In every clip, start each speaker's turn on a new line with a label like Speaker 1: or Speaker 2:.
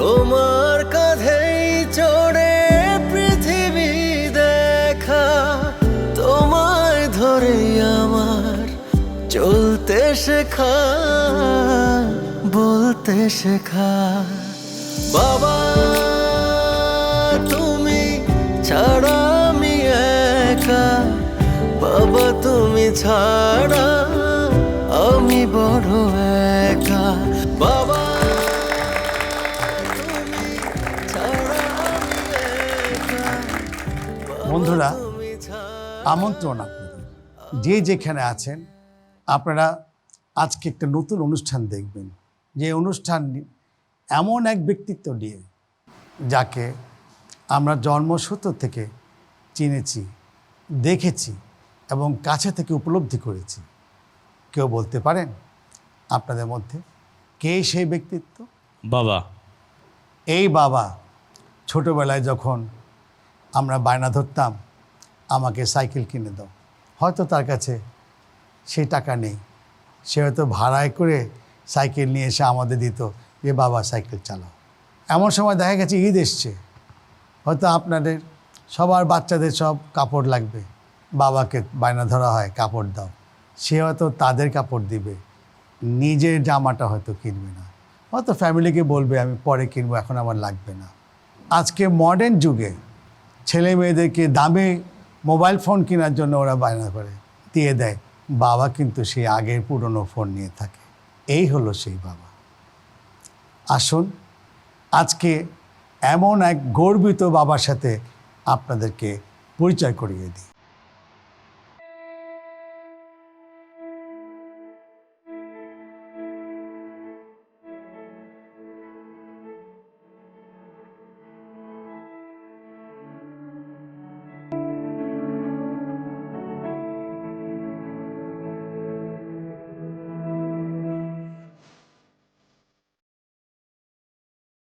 Speaker 1: তোমার কাঁধেই চড়ে পৃথিবী দেখা, তোমায় ধরে আমার চলতে শেখা, বলতে শেখা। বাবা তুমি ছাড়া আমি একা, বাবা তুমি ছাড়া আমি বড় একা। বাবা তুমি ছাড়া আমি একা,
Speaker 2: বন্ধুরা,
Speaker 1: তুমি ছাড়া।
Speaker 2: আমন্ত্রণ আপনাদের, যে যেখানে আছেন আপনারা আজকে একটা নতুন অনুষ্ঠান দেখবেন। যে অনুষ্ঠান এমন এক ব্যক্তিত্ব নিয়ে, যাকে আমরা জন্মসূত্র থেকে চিনেছি, দেখেছি এবং কাছে থেকে উপলব্ধি করেছি। কেউ বলতে পারেন আপনাদের মধ্যে কে সেই ব্যক্তিত্ব?
Speaker 3: বাবা।
Speaker 2: এই বাবা ছোটোবেলায় যখন আমরা বায়না ধরতাম আমাকে সাইকেল কিনে দাও, হয়তো তার কাছে সেই টাকা নেই, সে হয়তো ভাড়ায় করে সাইকেল নিয়ে এসে আমাদের দিত যে বাবা সাইকেল চালাও। এমন সময় দেখা গেছে ঈদ এসছে, হয়তো আপনাদের সবার বাচ্চাদের সব কাপড় লাগবে, বাবাকে বায়না ধরা হয় কাপড় দাও, সে হয়তো তাদের কাপড় দিবে, নিজের জামাটা হয়তো কিনবে না, হয়তো ফ্যামিলিকে বলবে আমি পরে কিনবো, এখন আমার লাগবে না। আজকে মডার্ন যুগে ছেলে মেয়েদেরকে দামি মোবাইল ফোন কেনার জন্য ওরা বায়না করে দিয়ে দেয়, বাবা কিন্তু সেই আগের পুরনো ফোন নিয়ে থাকে। এই হলো সেই বাবা। আসুন আজকে এমন এক গর্বিত বাবার সাথে আপনাদেরকে পরিচয় করিয়ে দিই।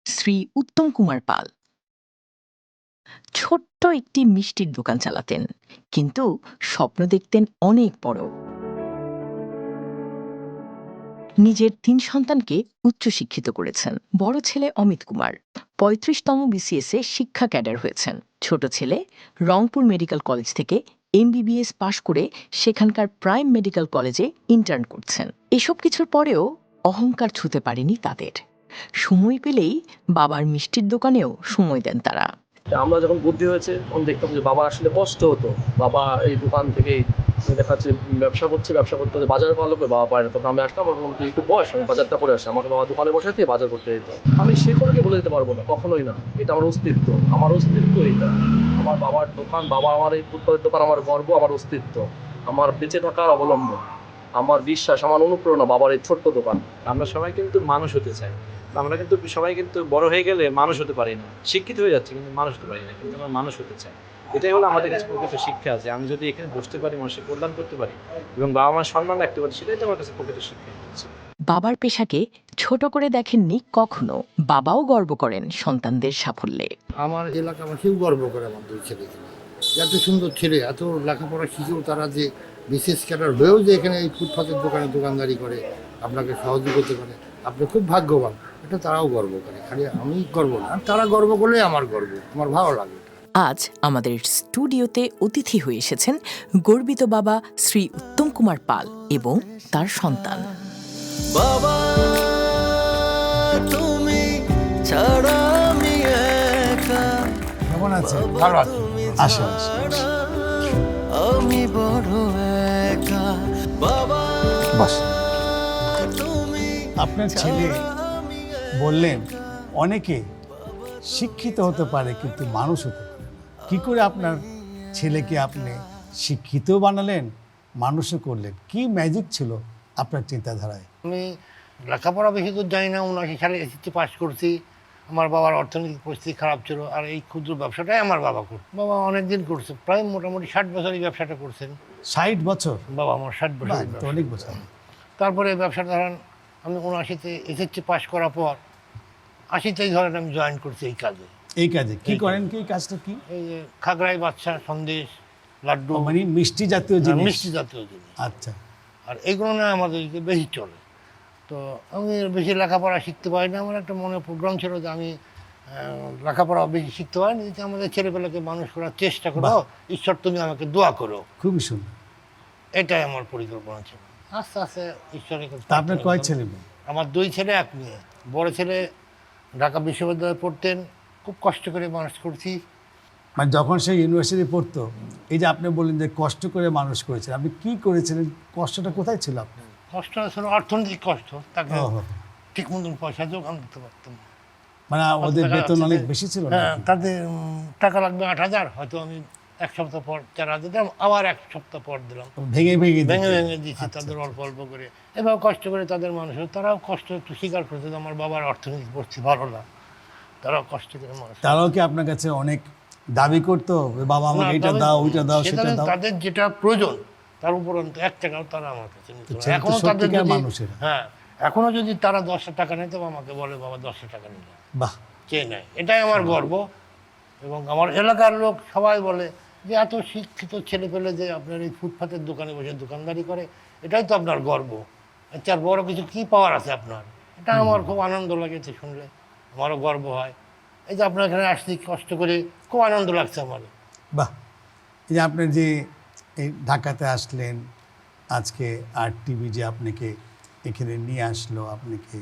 Speaker 4: শ্রী উত্তম কুমার পাল ছোট্ট একটি মিষ্টির দোকান চালাতেন, কিন্তু স্বপ্ন দেখতেন অনেক বড়। নিজের 3 সন্তানকে উচ্চশিক্ষিত করেছেন। বড় ছেলে অমিত কুমার 35তম বিসিএসে শিক্ষা ক্যাডার হয়েছেন। ছোট ছেলে রংপুর মেডিকেল কলেজ থেকে MBBS পাশ করে সেখানকার প্রাইম মেডিকেল কলেজে ইন্টার্ন করছেন। এসব কিছুর পরেও অহংকার ছুঁতে পারেনি তাদের। সময় পেলেই বাবার মিষ্টির দোকানেও সময় দেন তারা।
Speaker 5: আমরা যখন বুদ্ধি হয়েছে তখন দেখতাম যে বাবা আসলে কষ্ট হতো। বাবা এই দোকান থেকে দেখা যাচ্ছে ব্যবসা করতে বাজারে পাওয়া লোকে বাবা পায় না, তখন আমি আসলাম এবং একটু বয়স আমি বাজারটা করে আসি, আমাকে বাবা দোকানে বসে দিয়ে বাজার করতে যেত। আমি সে করে বলে দিতে পারবো না, কখনোই না। এটা আমার অস্তিত্ব, এটা আমার বাবার দোকান, বাবা আমার এই ফুটপাতের দোকান আমার গর্ব, আমার অস্তিত্ব, আমার বেঁচে থাকার অবলম্বন, আমার বিশ্বাস, আমার অনুপ্রেরণা বাবার এই ছোট্ট দোকান।
Speaker 6: আমরা সবাই কিন্তু মানুষ হতে চাই, আমরা কিন্তু সবাই কিন্তু বড় হয়ে গেলে মানুষ হতে পারি না। শিক্ষিত হয়ে যাচ্ছে কিন্তু মানুষ হতে পারি না, কিন্তু আমরা মানুষ হতে চাই। এটাই হলো আমাদের কাছে প্রকৃত শিক্ষা আছে। আমি যদি এখানে বসতে পারি, মানুষের কল্যাণ করতে পারি এবং বাবা মার সম্মান রাখতে পারি, সেটাই তো আমার কাছে প্রকৃত শিক্ষা হচ্ছে।
Speaker 4: বাবার পেশাকে ছোট করে দেখেননি কখনো। বাবাও গর্ব করেন সন্তানদের সাফল্যে।
Speaker 7: আমার এলাকাবাসীও গর্ব করে আমার 2 ছেলেকে, এত সুন্দর ছেলে, এত লেখাপড়া শিখেও তারা যে বিশেষ ক্যাডার হয়েও যে এখানে এই ফুটপাতের দোকানে দোকানদারি করে আপনাকে সহযোগিতা করে, আপনি খুব ভাগ্যবান, এটা তারাও গর্ব করে। খালি আমি গর্ব না, তারা গর্ব করলে আমার গর্ব, আমার ভালো লাগে।
Speaker 4: আজ আমাদের স্টুডিওতে অতিথি হয়ে এসেছেন গর্বিত বাবা শ্রী উত্তম কুমার পাল এবং তার সন্তান।
Speaker 1: বাবা তুমি ছাড়া আমি একা,
Speaker 2: কেমন আছেন? ভালো আছেন? আসুন
Speaker 1: আমি বড় একা। বাবা
Speaker 2: বস।
Speaker 1: তুমি
Speaker 2: আপনার ছেলে বললেন অনেকে শিক্ষিত হতে পারে কিন্তু মানুষ হতে পারে না। কী করে আপনার ছেলেকে আপনি শিক্ষিত বানালেন, মানুষও করলেন? কি ম্যাজিক ছিল আপনার চিন্তাধারায়?
Speaker 7: আমি লেখাপড়া বেশি তো জানি না, 79 সালে SSC পাস করছি। আমার বাবার অর্থনৈতিক পরিস্থিতি খারাপ ছিল, আর এই ক্ষুদ্র ব্যবসাটাই আমার বাবা করত। বাবা অনেক দিন করছে, প্রায় মোটামুটি 60 বছর এই ব্যবসাটা করছেন।
Speaker 2: 60 বছর?
Speaker 7: বাবা আমার 60 বছর।
Speaker 2: অনেক বছর।
Speaker 7: তারপরে ব্যবসাটা ধরেন আমি 79-তে SSC পাস করার পর 80তেই ধরেন আমি জয়েন করছি এই কাজে।
Speaker 2: এই কাজে কি করেন? কি কাজটা কি?
Speaker 7: এই যে খাগড়াই বাচ্চা, সন্দেশ, লাড্ডু,
Speaker 2: মানে মিষ্টি জাতীয় জিনিস।
Speaker 7: মিষ্টি জাতীয় জিনিস।
Speaker 2: আচ্ছা।
Speaker 7: আর এগুলো না আমাদের বেশি চলে। তো তো আমি বেশি লেখাপড়া শিখতে পারিনি। আমার একটা মনে প্রোগ্রাম ছিল যে আমি লেখাপড়া বেশি শিখতে পারিনি, যে আমাদের ছেলেপেলেকে মানুষ করার চেষ্টা করো, ঈশ্বর তুমি আমাকে দোয়া করো,
Speaker 2: খুবই সুন্দর।
Speaker 7: এটাই আমার পরিকল্পনা ছিল। আস্তে আস্তে ঈশ্বরের কাছে
Speaker 2: তা আপনার কয় ছেলে মেয়ে?
Speaker 7: আমার 2 ছেলে 1 মেয়ে। বড় ছেলে ঢাকা বিশ্ববিদ্যালয়ে পড়তেন, খুব কষ্ট করে মানুষ করছি।
Speaker 2: মানে যখন সে ইউনিভার্সিটি পড়তো, এই যে আপনি বললেন যে কষ্ট করে মানুষ করেছেন, আপনি কি করেছিলেন? কষ্টটা কোথায় ছিল আপনার?
Speaker 7: কষ্ট ছিল অর্থনৈতিক কষ্ট, তাকে
Speaker 2: ওহো।
Speaker 7: ঠিক মতন পয়সা যোগান দিতে পারতাম না।
Speaker 2: মানে ওদের
Speaker 7: টাকা
Speaker 2: বেতন
Speaker 7: আছে
Speaker 2: অনেক
Speaker 7: যে-
Speaker 2: বেশি ছিল না?
Speaker 7: হ্যাঁ, তাদের টাকা লাগবে 8,000, হয়তো আমি 1 সপ্তাহ পর 4,000 দিলাম, আবার 1 সপ্তাহ পর দিলাম,
Speaker 2: ভেঙে ভেঙে দিতেন?
Speaker 7: ভেঙে ভেঙে দিচ্ছি
Speaker 2: আচ্ছা,
Speaker 7: তাদের
Speaker 2: আচ্ছা।
Speaker 7: অল্প অল্প করে। এভাবে কষ্ট করে তাদের মানুষ, তারাও কষ্ট একটু স্বীকার করছে যে আমার বাবার অর্থনৈতিক পরিস্থিতি ভালো না, তারাও কষ্ট করে মানুষ।
Speaker 2: তারাও কি আপনার কাছে অনেক দাবি করতো, বাবা আমাকে
Speaker 7: না,
Speaker 2: এটা
Speaker 7: তবে
Speaker 2: দাও, ওইটা দাও,
Speaker 7: সেটা
Speaker 2: সেটা দাও?
Speaker 7: তাদের যেটা প্রয়োজন তার উপরন্তু 1 টাকাও তারা আমার কাছে নিত না।
Speaker 2: ছেলে তো
Speaker 7: এখনো তাদের
Speaker 2: সত্যিকার
Speaker 7: যদি
Speaker 2: মানুষের।
Speaker 7: হ্যাঁ, এখনো যদি তারা 10 টাকা নেয় তবে আমাকে বলে বাবা 10 টাকা নিল,
Speaker 2: বাহ,
Speaker 7: চেয়ে নেয়। এটাই আমার গর্ব। এবং আমার এলাকার লোক সবাই বলে যে এত শিক্ষিত ছেলে পেলে যে আপনার এই ফুটপাতের দোকানে বসে দোকানদারি করে, এটাই তো আপনার গর্ব। আচ্ছা, আর বড় কিছু কি পাওয়ার আছে আপনার? এটা আমার খুব আনন্দ লাগেছে শুনলে, আমারও গর্ব হয়। এই যে আপনার এখানে আসছি কষ্ট করে, খুব আনন্দ লাগছে আমার।
Speaker 2: বাহ। এই যে আপনার যে এই ঢাকাতে আসলেন আজকে, আর টিভি যে আপনাকে এখানে নিয়ে আসলো, আপনাকে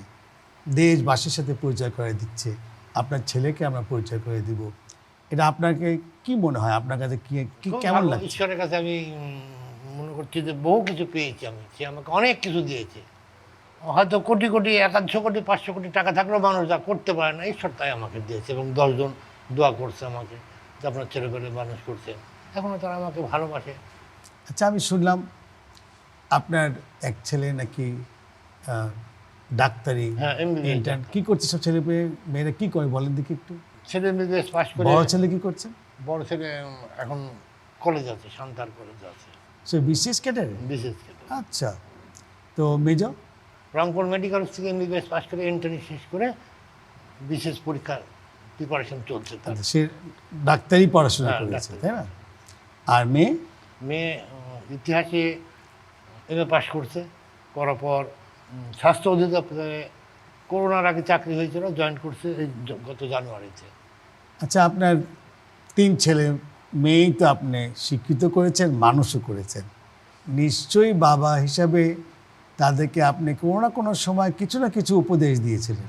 Speaker 2: দেশবাসীর সাথে পরিচয় করে দিচ্ছে, আপনার ছেলেকে আমরা পরিচয় করে দিব, এটা আপনাকে কি মনে হয়? আপনার কাছে কি কি
Speaker 7: খুব
Speaker 2: কেমন
Speaker 7: ভালো।
Speaker 2: লাগছে?
Speaker 7: ঈশ্বরের কাছে আমি মনে করছি যে বহু কিছু পেয়েছি আমি, সে আমাকে অনেক কিছু দিয়েছে। হয়তো কোটি কোটি 100 কোটি 500 কোটি টাকা থাকলেও মানুষ যা করতে পারে না, ঈশ্বর তাই আমাকে দিয়েছে। এবং 10 জন দোয়া করছে আমাকে যে আপনার ছেলেপেলে মানুষ করছেন, এখনও তারা আমাকে ভালোবাসে।
Speaker 2: আচ্ছা, আমি শুনলাম আপনার এক ছেলে নাকি ডাক্তারি
Speaker 7: হ্যাঁ, MBBS
Speaker 2: ইন্টার্ন। কি করছে সব ছেলে মেয়েরা কি করে বলেন দেখি একটু?
Speaker 7: ছেলে MBBS পাস করে।
Speaker 2: বড় ছেলে কি করছে?
Speaker 7: বড় ছেলে এখন কলেজ আছে, সান্তার কলেজ আছে,
Speaker 2: সে বিসিএস ক্যাডারে?
Speaker 7: বিশেষ করে।
Speaker 2: আচ্ছা, তো মেজর?
Speaker 7: রংপুর মেডিকেল থেকে MBBS পাস করে ইন্টার্নি শেষ করে বিশেষ পরীক্ষার প্রিপারেশন চলছে তার।
Speaker 2: সে ডাক্তারি পড়াশোনা
Speaker 7: হ্যাঁ,
Speaker 2: করেছে,
Speaker 7: ডাক্তারি।
Speaker 2: তাই না? আর মেয়ে?
Speaker 7: মেয়ে ইতিহাসে MA পাস করছে, করার পর স্বাস্থ্য অধিদপ্তরে করোনার আগে চাকরি হয়েছিল, জয়েন করছে এই গত জানুয়ারিতে।
Speaker 2: আচ্ছা, আপনার 3 ছেলে মেয়েই তো আপনি শিক্ষিত করেছেন, মানুষও করেছেন, নিশ্চয়ই বাবা হিসাবে তাদেরকে আপনি কোনো না কোনো সময় কিছু না কিছু উপদেশ দিয়েছিলেন।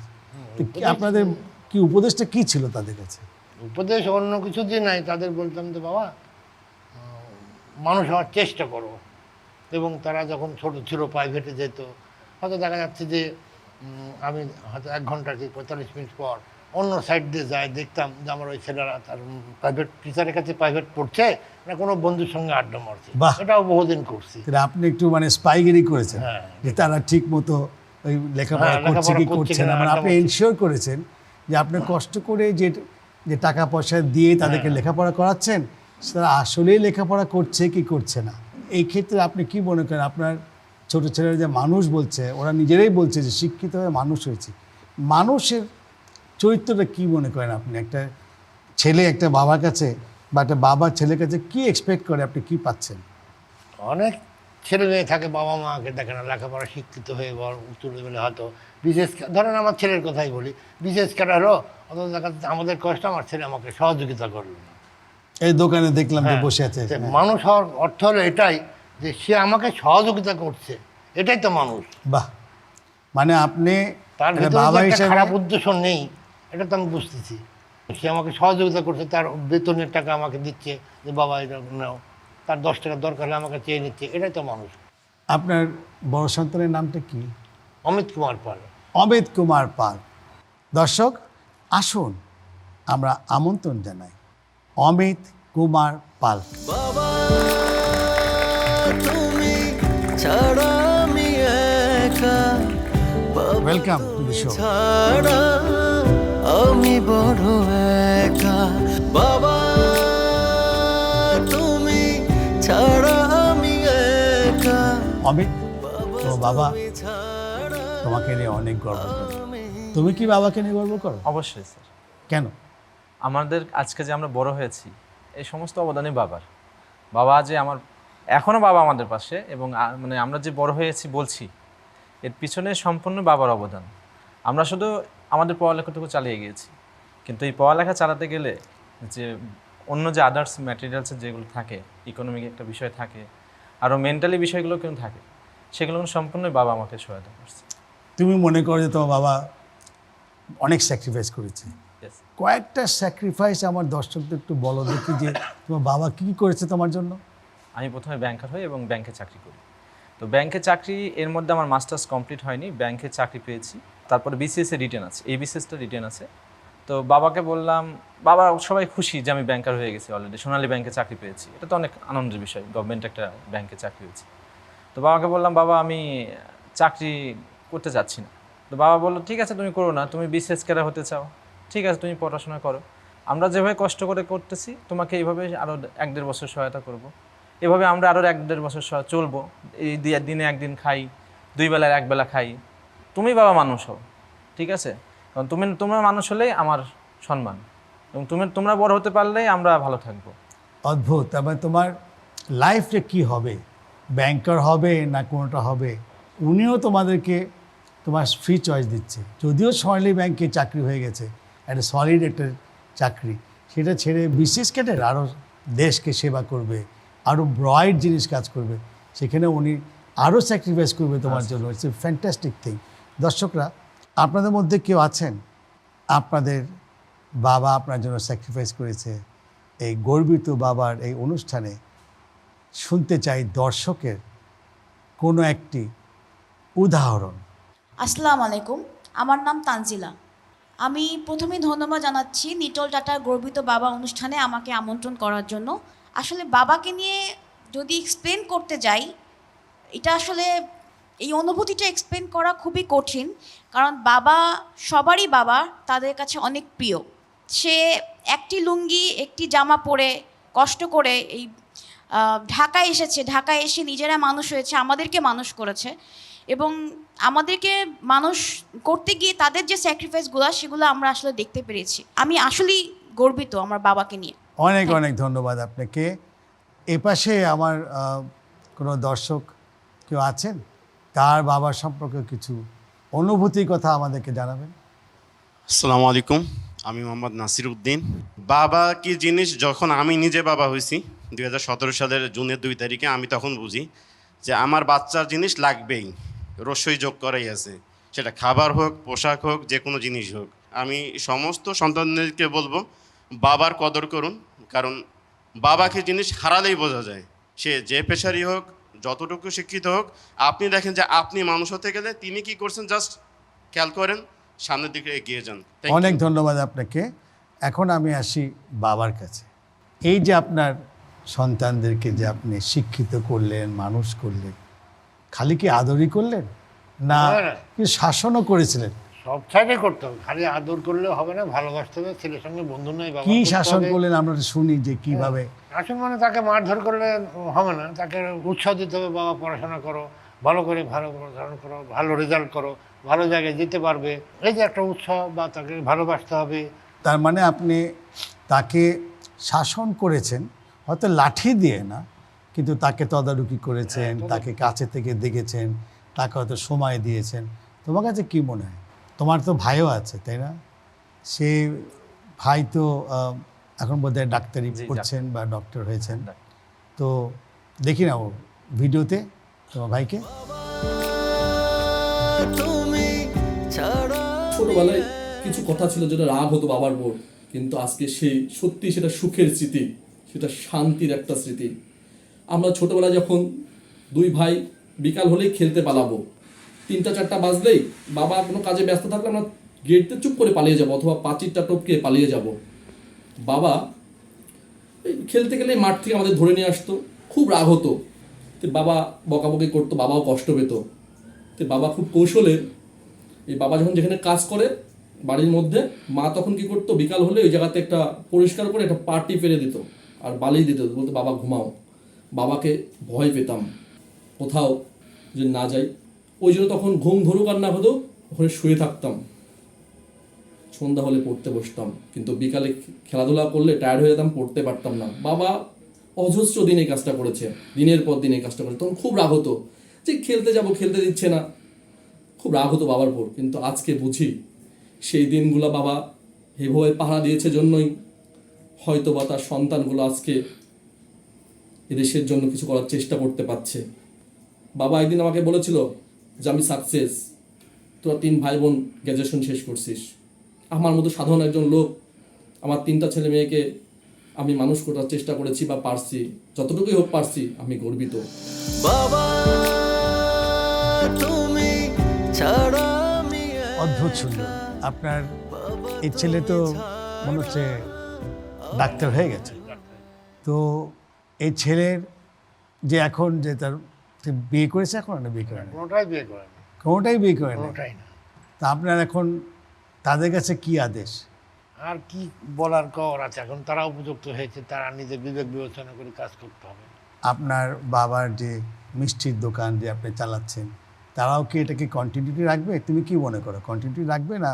Speaker 2: তো আপনাদের কি উপদেশটা কি ছিল তাদের কাছে?
Speaker 7: উপদেশ অন্য কিছু দিয়ে নাই, তাদের বলতাম যে বাবা মানুষ হওয়ার চেষ্টা করো। এবং তারা যখন ছোট ছিল প্রাইভেটে যেত, হয়তো দেখা যাচ্ছে যে আমি হয়তো 1 ঘন্টা কি 45 মিনিট পর অন্য সাইড দিয়ে যাই, দেখতাম যে আমার ওই ছেলেরা তার প্রাইভেট টিচারের কাছে প্রাইভেট পড়ছে না কোনো বন্ধুর সঙ্গে আড্ডা মারছে।
Speaker 2: বাহ।
Speaker 7: এটাও বহুদিন করছি।
Speaker 2: তাহলে আপনি একটু মানে স্পাইগিরি করেছেন
Speaker 7: হ্যাঁ।
Speaker 2: যে তারা ঠিক মতো ওই লেখাপড়া
Speaker 7: হ্যাঁ,
Speaker 2: করছে
Speaker 7: লেখাপড়া
Speaker 2: কি
Speaker 7: করছে
Speaker 2: করছে
Speaker 7: কিনা,
Speaker 2: না, মানে
Speaker 7: আড্ডা
Speaker 2: আপনি
Speaker 7: মারছে।
Speaker 2: এনশিওর করেছেন যে আপনি কষ্ট করে যে যে টাকা পয়সা দিয়ে তাদেরকে
Speaker 7: হ্যাঁ।
Speaker 2: লেখাপড়া করাচ্ছেন, তারা আসলেই লেখাপড়া করছে কি করছে না। এই ক্ষেত্রে আপনি কি মনে করেন? আপনার ছোট ছেলেরা যে মানুষ বলছে, ওরা নিজেরাই বলছে যে শিক্ষিত হয়ে মানুষ হয়েছে, মানুষের চরিত্রটা কি মনে করেন আপনি? একটা ছেলে একটা বাবার কাছে বা একটা বাবা ছেলের কাছে কি এক্সপেক্ট করে, আপনি কি পাচ্ছেন?
Speaker 7: অনেক ছেলে মেয়ে থাকে বাবা মাকে দেখে না, লেখাপড়া শিক্ষিত হয়ে বড় উচ্চ লেভেলে, হয়তো বিশেষ ধরেন আমার ছেলের কথাই বলি, বিশেষ ক্যাডার হলো, অথচ দেখা যাচ্ছে আমাদের কষ্ট আমার ছেলে আমাকে সহযোগিতা করলো না।
Speaker 2: এই দোকানে দেখলাম যে
Speaker 7: হ্যাঁ,
Speaker 2: বসে আছে।
Speaker 7: যে মানুষ হওয়ার অর্থ হলো এটাই যে সে আমাকে সহযোগিতা করছে, এটাই তো মানুষ।
Speaker 2: বাহ, মানে আপনি
Speaker 7: তার
Speaker 2: একটা
Speaker 7: ভিতরে
Speaker 2: বাবা
Speaker 7: যে একটা
Speaker 2: হিসেবে
Speaker 7: খারাপ উদ্দেশ্য নেই, এটা তো আমি বুঝতেছি। সে আমাকে সহযোগিতা করছে, তার বেতনের টাকা আমাকে দিচ্ছে যে বাবা এটা নাও, তার 10 টাকা দরকার হলে আমাকে চেয়ে নিচ্ছে, এটাই তো মানুষ।
Speaker 2: আপনার বড় সন্তানের নামটা কি?
Speaker 7: অমিত কুমার পাল।
Speaker 2: অমিত কুমার পাল। দর্শক আসুন আমরা আমন্ত্রণ জানাই অমিত কুমার পাল।
Speaker 1: বাবা তুমি ছাড়া আমি একা, বাবা
Speaker 2: ওয়েলকাম টু দ্য শো।
Speaker 1: ছাড়া আমি বড় একা, বাবা তুমি ছাড়া আমি একা,
Speaker 2: অমিত, তো বাবা
Speaker 1: তুমি ছাড়া
Speaker 2: তোমাকে নিয়ে অনেক গর্ব করে। তুমি কি বাবাকে নিয়ে গর্ব করো?
Speaker 6: অবশ্যই স্যার।
Speaker 2: কেন?
Speaker 6: আমাদের আজকে যে আমরা বড় হয়েছি এই সমস্ত অবদানই বাবার। বাবা যে আমার এখনও বাবা আমাদের পাশে, এবং মানে আমরা যে বড় হয়েছি বলছি এর পিছনে সম্পূর্ণ বাবার অবদান। আমরা শুধু আমাদের পড়ালেখাটুকু চালিয়ে গিয়েছি, কিন্তু এই পড়ালেখা চালাতে গেলে যে অন্য যে আদার্স ম্যাটেরিয়ালসের যেগুলো থাকে, ইকোনমিক একটা বিষয় থাকে, আরও মেন্টালি বিষয়গুলো কিন্তু থাকে, সেগুলো সম্পূর্ণই বাবা আমাকে সহায়তা করছে।
Speaker 2: তুমি মনে করো যে তোমার বাবা অনেক স্যাক্রিফাইস করেছে,
Speaker 6: Yes.
Speaker 2: কয়েকটা স্যাক্রিফাইস আমার দর্শকদের একটু বলো দেখি যে তোমার বাবা কী কী করেছে তোমার জন্য।
Speaker 6: আমি প্রথমে ব্যাংকার হই এবং ব্যাংকে চাকরি করি। তো ব্যাংকে চাকরি, এর মধ্যে আমার মাস্টার্স কমপ্লিট হয়নি, ব্যাংকে চাকরি পেয়েছি। তারপরে বিসিএসে রিটেন আছে, এই বিসিএসটা রিটেন আছে। তো বাবাকে বললাম, বাবা সবাই খুশি যে আমি ব্যাংকার হয়ে গেছি, অলরেডি সোনালী ব্যাংকে চাকরি পেয়েছি, এটা তো অনেক আনন্দের বিষয়, গভর্নমেন্ট একটা ব্যাংকে চাকরি হয়েছে। তো বাবাকে বললাম, বাবা আমি চাকরি করতে চাচ্ছি না। তো বাবা বললো, ঠিক আছে তুমি করো না, তুমি বিসিএস ক্যাডার হতে চাও, ঠিক আছে তুমি পড়াশোনা করো, আমরা যেভাবে কষ্ট করে করতেছি তোমাকে এইভাবে আরও 1-1.5 বছর সহায়তা করব। এভাবে আমরা আরও 1-1.5 বছর চলবো, এই দিনে একদিন খাই, 2 বেলার 1 বেলা খাই, তুমি বাবা মানুষ হও, ঠিক আছে? কারণ তোমরা মানুষ হলেই আমার সম্মান, এবং তোমরা বড় হতে পারলেই আমরা ভালো থাকবো।
Speaker 2: অদ্ভুত। তারপরে তোমার লাইফে কি হবে, ব্যাংকার হবে না কোনোটা হবে, উনিও তোমাদেরকে তোমার ফ্রি চয়েস দিচ্ছে। যদিও সোনালী ব্যাংকে চাকরি হয়ে গেছে, একটা সলিড একটা চাকরি, সেটা ছেড়ে বিশেষ ক্যাডার আরও দেশকে সেবা করবে, আরও ব্রাইট জিনিস কাজ করবে, সেখানে উনি আরও স্যাক্রিফাইস করবে তোমার জন্য। It's a fantastic thing. দর্শকরা, আপনাদের মধ্যে কেউ আছেন আপনাদের বাবা আপনার জন্য স্যাক্রিফাইস করেছে, এই গর্বিত বাবার এই অনুষ্ঠানে শুনতে চাই দর্শকের কোনো একটি উদাহরণ।
Speaker 3: আসসালামু আলাইকুম, আমার নাম তানজিলা। আমি প্রথমেই ধন্যবাদ জানাচ্ছি নিটল টাটার গর্বিত বাবা অনুষ্ঠানে আমাকে আমন্ত্রণ করার জন্য। আসলে বাবাকে নিয়ে যদি এক্সপ্লেন করতে যাই, এটা আসলে এই অনুভূতিটা এক্সপ্লেন করা খুবই কঠিন, কারণ বাবা সবারই বাবা, তাদের কাছে অনেক প্রিয়। সে একটি লুঙ্গি একটি জামা পরে কষ্ট করে এই ঢাকায় এসেছে, ঢাকায় এসে নিজেরা মানুষ হয়েছে, আমাদেরকে মানুষ করেছে, এবং আমাদেরকে মানুষ করতে গিয়ে তাদের যে স্যাক্রিফাইসগুলো সেগুলো আমরা আসলে দেখতে পেরেছি। আমি আসলেই গর্বিত আমার বাবাকে নিয়ে।
Speaker 2: অনেক অনেক ধন্যবাদ আপনাকে। এপাশে আমার কোনো দর্শক কেউ আছেন, তার বাবার সম্পর্কে কিছু অনুভূতির কথা আমাদেরকে জানাবেন।
Speaker 8: আসসালামু আলাইকুম, আমি মোহাম্মদ নাসির উদ্দিন। বাবা কি জিনিস যখন আমি নিজে বাবা হয়েছি 2017 সালের জুনের 2 তারিখে, আমি তখন বুঝি যে আমার বাচ্চার জিনিস লাগবেই, রসই যোগ করাই আছে, সেটা খাবার হোক, পোশাক হোক, যে কোনো জিনিস হোক। আমি সমস্ত সন্তানদেরকে বলবো বাবার কদর করুন, কারণ বাবাকে জিনিস হারালেই বোঝা যায়, সে যে পেশারই হোক, যতটুকু শিক্ষিত হোক। আপনি দেখেন যে আপনি মানুষ হতে গেলে তিনি কি করছেন, জাস্ট খেয়াল করেন, সামনের দিকে এগিয়ে যান। Thank you.
Speaker 2: অনেক ধন্যবাদ আপনাকে। এখন আমি আসি বাবার কাছে। এই যে আপনার সন্তানদেরকে যে আপনি শিক্ষিত করলেন, মানুষ করলেন, খালি কি আদরই করলেন না
Speaker 7: না।
Speaker 2: কি শাসনও করেছিলেন?
Speaker 7: সব সাইডে করতে হবে, খালি আদর করলে হবে না, ভালোবাসতে হবে, ছেলের সঙ্গে বন্ধু নয় বাবা
Speaker 2: কি
Speaker 7: করতে
Speaker 2: শাসন
Speaker 7: হবে।
Speaker 2: করলেন আমরা শুনি যে কিভাবে?
Speaker 7: শাসন মানে তাকে মারধর করলে হবে না, তাকে উৎসাহ দিতে হবে, বাবা পড়াশোনা করো, ভালো করে ভালো পড়াশোনা করো, ভালো রেজাল্ট করো, ভালো জায়গায় যেতে পারবে, এই যে একটা উৎসাহ, বা তাকে ভালোবাসতে হবে।
Speaker 2: তার মানে আপনি তাকে শাসন করেছেন, হয়তো লাঠি দিয়ে না, কিন্তু তাকে তদারকি করেছেন, তাকে কাছে থেকে দেখেছেন, তাকে হয়তো সময় দিয়েছেন। তোমার কাছে কি মনে হয়? তোমার তো ভাইও আছে, তাই না? সে ভাই তো এখন বোধহয় ডাক্তারি
Speaker 6: জি,
Speaker 2: পড়ছেন বা ডক্টর হয়েছেন।
Speaker 6: ডাক্তার।
Speaker 2: তো দেখি না ও ভিডিওতে তোমার ভাইকে।
Speaker 1: তুমি ছাড়া
Speaker 9: ছোটবেলায় কিছু কথা ছিল যেটা রাগ হতো বাবার উপর, কিন্তু আজকে সেই সত্যি সেটা সুখের স্মৃতি, সেটা শান্তির একটা স্মৃতি। আমরা ছোটবেলায় যখন 2 ভাই বিকাল হলেই খেলতে পালাবো, 3টা-4টা বাজলেই বাবা কোনো কাজে ব্যস্ত থাকলে আমরা গেটতে চুপ করে পালিয়ে যাবো, অথবা পাঁচিরটা টপকে পালিয়ে যাব। বাবা এই খেলতে গেলে মাঠ থেকে আমাদের ধরে নিয়ে আসতো, খুব রাগ হতো, তো বাবা বকাবকি করতো, বাবাও কষ্ট পেত। তো বাবা খুব কৌশলে, এই বাবা যখন যেখানে কাজ করে বাড়ির মধ্যে, মা তখন কি করতো, বিকাল হলে ওই জায়গাতে একটা পরিষ্কার করে একটা পাটি ফেলে দিত আর বালি দিত, বলতো বাবা ঘুমাও। বাবাকে ভয় পেতাম কোথাও যে না যাই, ওই জন্য তখন ঘুম ধরুক আর না হতো ওখানে শুয়ে থাকতাম, সন্ধ্যা হলে পড়তে বসতাম, কিন্তু বিকালে খেলাধুলা করলে টায়ার্ড হয়ে যেতাম, পড়তে পারতাম না। বাবা অজস্র দিন এই কাজটা করেছে, দিনের পর দিন এই কাজটা করেছে। তখন খুব রাগ হতো যে খেলতে যাব, খেলতে দিচ্ছে না। খুব রাগ হতো বাবার উপর, কিন্তু আজকে বুঝি সেই দিনগুলো বাবা এভাবে পাহারা দিয়েছে জন্যই হয়তো বা তার সন্তানগুলো আজকে এদেশের জন্য কিছু করার চেষ্টা করতে পারছে। বাবা একদিন আমাকে বলেছিল যে আমি সাকসেস, তোরা 3 ভাই বোন গ্র্যাজুয়েশন শেষ করছিস। আমার মতো সাধারণ একজন লোক, আমার 3টা ছেলে মেয়েকে আমি মানুষ করার চেষ্টা করেছি বা পারছি, যতটুকুই হোক পারছি, আমি গর্বিত।
Speaker 1: বাবা তুমি ছাড়া আমি
Speaker 2: অদ্ভুত সুন্দর। আপনার এই ছেলে তো মনে হচ্ছে ডাক্তার হয়ে গেছে। তো এই ছেলের যে এখন যে তার সে বিয়ে করেছে এখন না বিয়ে করে না?
Speaker 7: কোনোটাই বিয়ে করে না,
Speaker 2: কোনোটাই বিয়ে করে না।
Speaker 7: কোনোটাই না।
Speaker 2: তা আপনার এখন তাদের কাছে কি আদেশ?
Speaker 7: আর কি বলার কর আছে, এখন তারা উপযুক্ত হয়েছে, তারা নিজের বিবেক বিবেচনা করে কাজ করতে হবে।
Speaker 2: আপনার বাবার যে মিষ্টির দোকান যে আপনি চালাচ্ছেন, তারাও কি এটাকে কন্টিনিউটি রাখবে? তুমি কি মনে করো, কন্টিনিউটি রাখবে না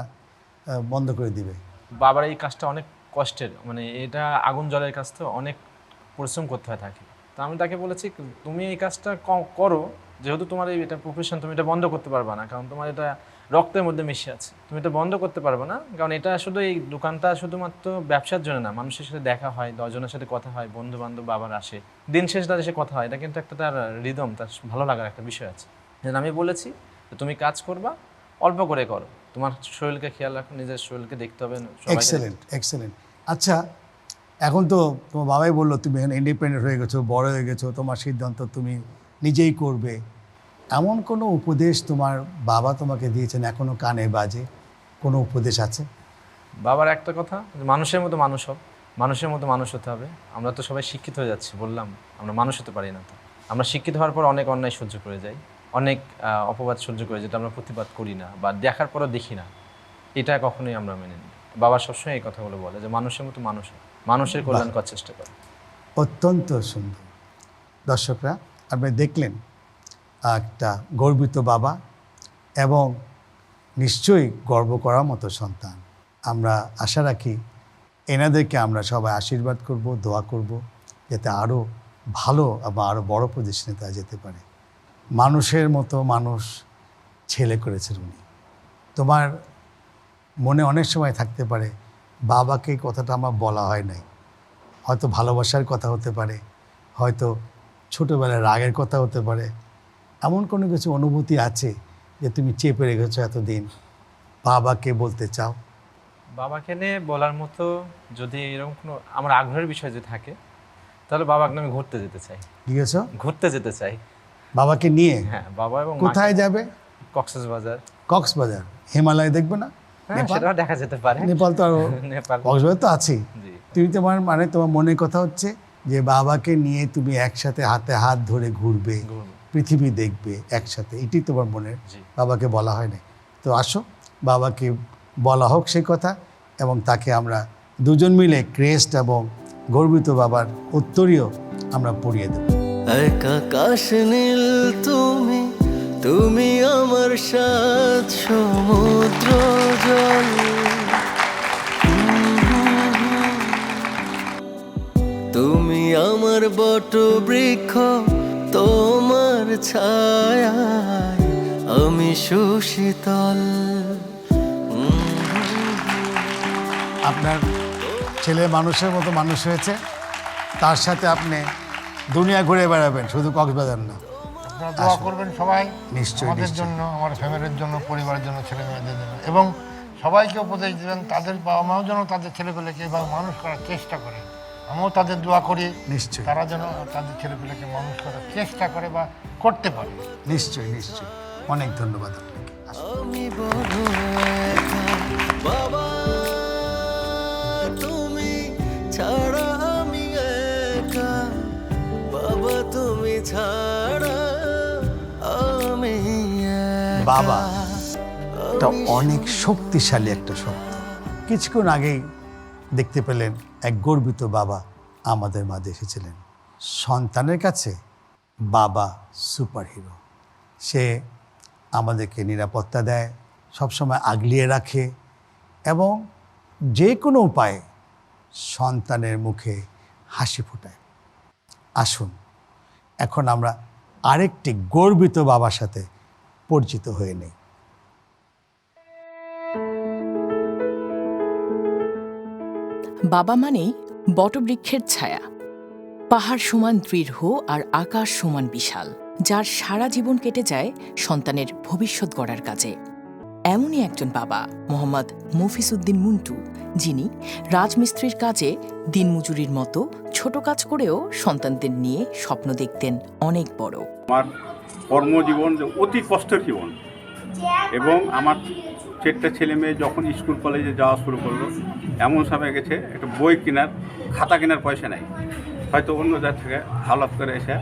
Speaker 2: বন্ধ করে দিবে?
Speaker 6: বাবার এই কাজটা অনেক কষ্টের, মানে এটা আগুন জলের কাজ, তো অনেক পরিশ্রম করতে হয় থাকে। তো আমি তাকে বলেছি তুমি এই কাজটা করো, যেহেতু তোমার এটা প্রফেশন, তুমি এটা বন্ধ করতে পারবে না, কারণ তোমার এটা রক্তের মধ্যে মিশে আছে, তুমি এটা বন্ধ করতে পারবে না। কারণ এটা শুধু এই দোকানটা শুধুমাত্র ব্যবসার জন্য না, মানুষের সাথে দেখা হয়, 10 জনের সাথে কথা হয়, বন্ধু বান্ধব বাবার আসে, দিন শেষ তাদের সাথে কথা হয়, এটা কিন্তু একটা তার রিদম, তার ভালো লাগার একটা বিষয় আছে। আমি বলেছি যে তুমি কাজ করবা, অল্প করে করো, তোমার শরীরকে খেয়াল রাখো, নিজের শরীরকে দেখতে হবে।
Speaker 2: Excellent, excellent. আচ্ছা, এখন তো তোমার বাবাই বললো তুমি এখন ইন্ডিপেন্ডেন্ট হয়ে গেছো, বড় হয়ে গেছো, তোমার সিদ্ধান্ত তুমি নিজেই করবে। এমন কোনো উপদেশ তোমার বাবা তোমাকে দিয়েছেন এখনো কানে বাজে? কোনো উপদেশ আছে?
Speaker 6: বাবার একটা কথা, মানুষের মতো মানুষ হোক, মানুষের মতো মানুষ হতে হবে। আমরা তো সবাই শিক্ষিত হয়ে যাচ্ছি, বললাম আমরা মানুষ হতে পারি না। তো আমরা শিক্ষিত হওয়ার পর অনেক অন্যায় সহ্য করে যাই, অনেক অপবাদ সহ্য করে, যেটা আমরা প্রতিবাদ করি না বা দেখার পরও দেখি না, এটা কখনোই আমরা মেনে নিই। বাবা সবসময় এই কথাগুলো বলে যে মানুষের মতো মানুষ হোক, মানুষের কল্যাণ করার চেষ্টা করে।
Speaker 2: অত্যন্ত সুন্দর। দর্শকরা, আপনি দেখলেন একটা গর্বিত বাবা এবং নিশ্চয়ই গর্ব করার মতো সন্তান। আমরা আশা রাখি এনাদেরকে আমরা সবাই আশীর্বাদ করব, দোয়া করব, যাতে আরও ভালো এবং আরও বড় পজিশনে তারা যেতে পারে। মানুষের মতো মানুষ ছেলে করেছেন উনি। তোমার মনে অনেক সময় থাকতে পারে বাবাকে এই কথাটা আমার বলা হয় নাই, হয়তো ভালোবাসার কথা হতে পারে, হয়তো ছোটোবেলায় রাগের কথা হতে পারে, এমন কোনো কিছু অনুভূতি আছে যে তুমি চেপে রেখেছো এতদিন, বাবাকে বলতে চাও?
Speaker 6: বাবাকে নিয়ে বলার মতো যদি এরকম কোনো আমার আগ্রহের বিষয় যদি থাকে, তাহলে বাবাকে আমি ঘুরতে যেতে চাই।
Speaker 2: কি গেছো?
Speaker 6: ঘুরতে যেতে চাই
Speaker 2: বাবাকে নিয়ে?
Speaker 6: হ্যাঁ, বাবা এবং
Speaker 2: কোথায় যাবে?
Speaker 6: কক্সবাজার।
Speaker 2: কক্সবাজার, হিমালয় দেখবে না?
Speaker 6: হ্যাঁ, সেটাও দেখা যেতে পারে।
Speaker 2: নেপাল তো আরো,
Speaker 6: নেপাল,
Speaker 2: কক্সবাজার তো আছেই।
Speaker 6: জি।
Speaker 2: তুমি তোমার মানে তোমার মনের কথা হচ্ছে যে বাবাকে নিয়ে তুমি একসাথে হাতে হাত ধরে ঘুরবে, পৃথিবী দেখবে একসাথে, এটি তোমার মনের।
Speaker 6: জি।
Speaker 2: বাবাকে বলা হয় না। তো আসো, বাবাকে বলা হোক সেই কথা, এবং তাকে আমরা দুজন মিলে ক্রেস্ট এবং গর্বিত বাবার উত্তরীয় আমরা পড়িয়ে দেব।
Speaker 1: এক আকাশ নীল তুমি, তুমি আমার সাত সমুদ্র জল, তুমি আমার বট বৃক্ষ, তোমার ছায়ায় আমি সুশীতল।
Speaker 2: আপনার ছেলে মানুষের মতো মানুষ হয়েছে, তার সাথে আপনি দুনিয়া ঘুরে বেড়াবেন, শুধু কক্সবাজার না।
Speaker 7: আপনারা দোয়া করবেন সবাই,
Speaker 2: নিশ্চয়ই,
Speaker 7: আমাদের
Speaker 2: নিশ্চয়ই।
Speaker 7: জন্য, আমার ফ্যামিলির জন্য, পরিবারের জন্য, ছেলে মেয়েদের জন্য, এবং সবাইকে উপদেশ দেবেন তাদের বাবা মাও যেন তাদের ছেলেপেলেকে এভাবে মানুষ করার চেষ্টা করে। আমিও তাদের দোয়া করি
Speaker 2: নিশ্চয়ই,
Speaker 7: তারা যেন তাদের ছেলেপেলেকে মানুষ করার চেষ্টা করে বা করতে পারে।
Speaker 2: নিশ্চয়ই, নিশ্চয়ই। অনেক ধন্যবাদ আপনাকে।
Speaker 1: আমি বড় একা, বাবা তুমি ছাড়া আমি একা, বাবা তুমি ছাড়া আমি একা।
Speaker 2: বাবা এটা অনেক শক্তিশালী একটা শব্দ। কিছুক্ষণ আগেই দেখতে পেলেন এক গর্বিত বাবা আমাদের মাঝে এসেছিলেন। সন্তানের কাছে বাবা সুপারহিরো। সে আমাদেরকে নিরাপত্তা দেয়, সবসময় আগলিয়ে রাখে এবং যে কোনো উপায়ে সন্তানের মুখে হাসি ফোটায়। আসুন এখন আমরা আরেকটি গর্বিত বাবার সাথে পরিচিত হয়ে নেই।
Speaker 4: বাবা মানেই বটবৃক্ষের ছায়া, পাহাড় সমান দৃঢ় আর আকাশ সমান বিশাল, যার সারা জীবন কেটে যায় সন্তানের ভবিষ্যৎ গড়ার কাজে। এমনই একজন বাবা মোহাম্মদ মফিজ উদ্দিন মুন্টু, যিনি রাজমিস্ত্রির কাজে দিনমজুরির মতো ছোট কাজ করেও সন্তানদের নিয়ে স্বপ্ন দেখতেন অনেক বড়।
Speaker 10: আমার কর্মজীবন যে অতি কষ্টের জীবন, এবং আমার 4টে ছেলে মেয়ে যখন স্কুল কলেজে যাওয়া শুরু করলো, এমন সময় গেছে একটা বই কেনার, খাতা কেনার পয়সা নাই। হয়তো অন্য জায়গা থেকে হাওলাত করে এসে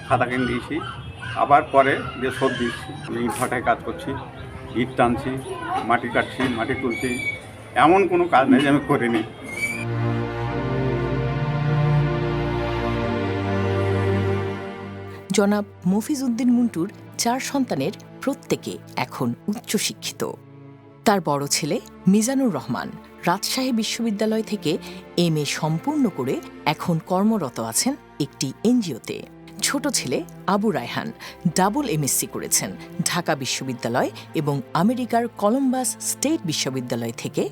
Speaker 10: খাতা কিনে দিয়েছি, আবার পরে যে শোধ দিচ্ছি। আমি ইট ভাটায় কাজ করছি, ইট টানছি, মাটি কাটছি, মাটি তুলছি, এমন কোনো কাজ নেই যে আমি করিনি।
Speaker 4: জনাব মফিজ উদ্দিন মুন্টুর 4 সন্তানের প্রত্যেকে এখন উচ্চশিক্ষিত। তার বড় ছেলে মিজানুর রহমান রাজশাহী বিশ্ববিদ্যালয় থেকে MA সম্পূর্ণ করে এখন কর্মরত আছেন একটি NGO-তে। ছোট ছেলে আবু রায়হান ডাবল MSc করেছেন ঢাকা বিশ্ববিদ্যালয় এবং আমেরিকার কলম্বাস স্টেট বিশ্ববিদ্যালয় থেকে,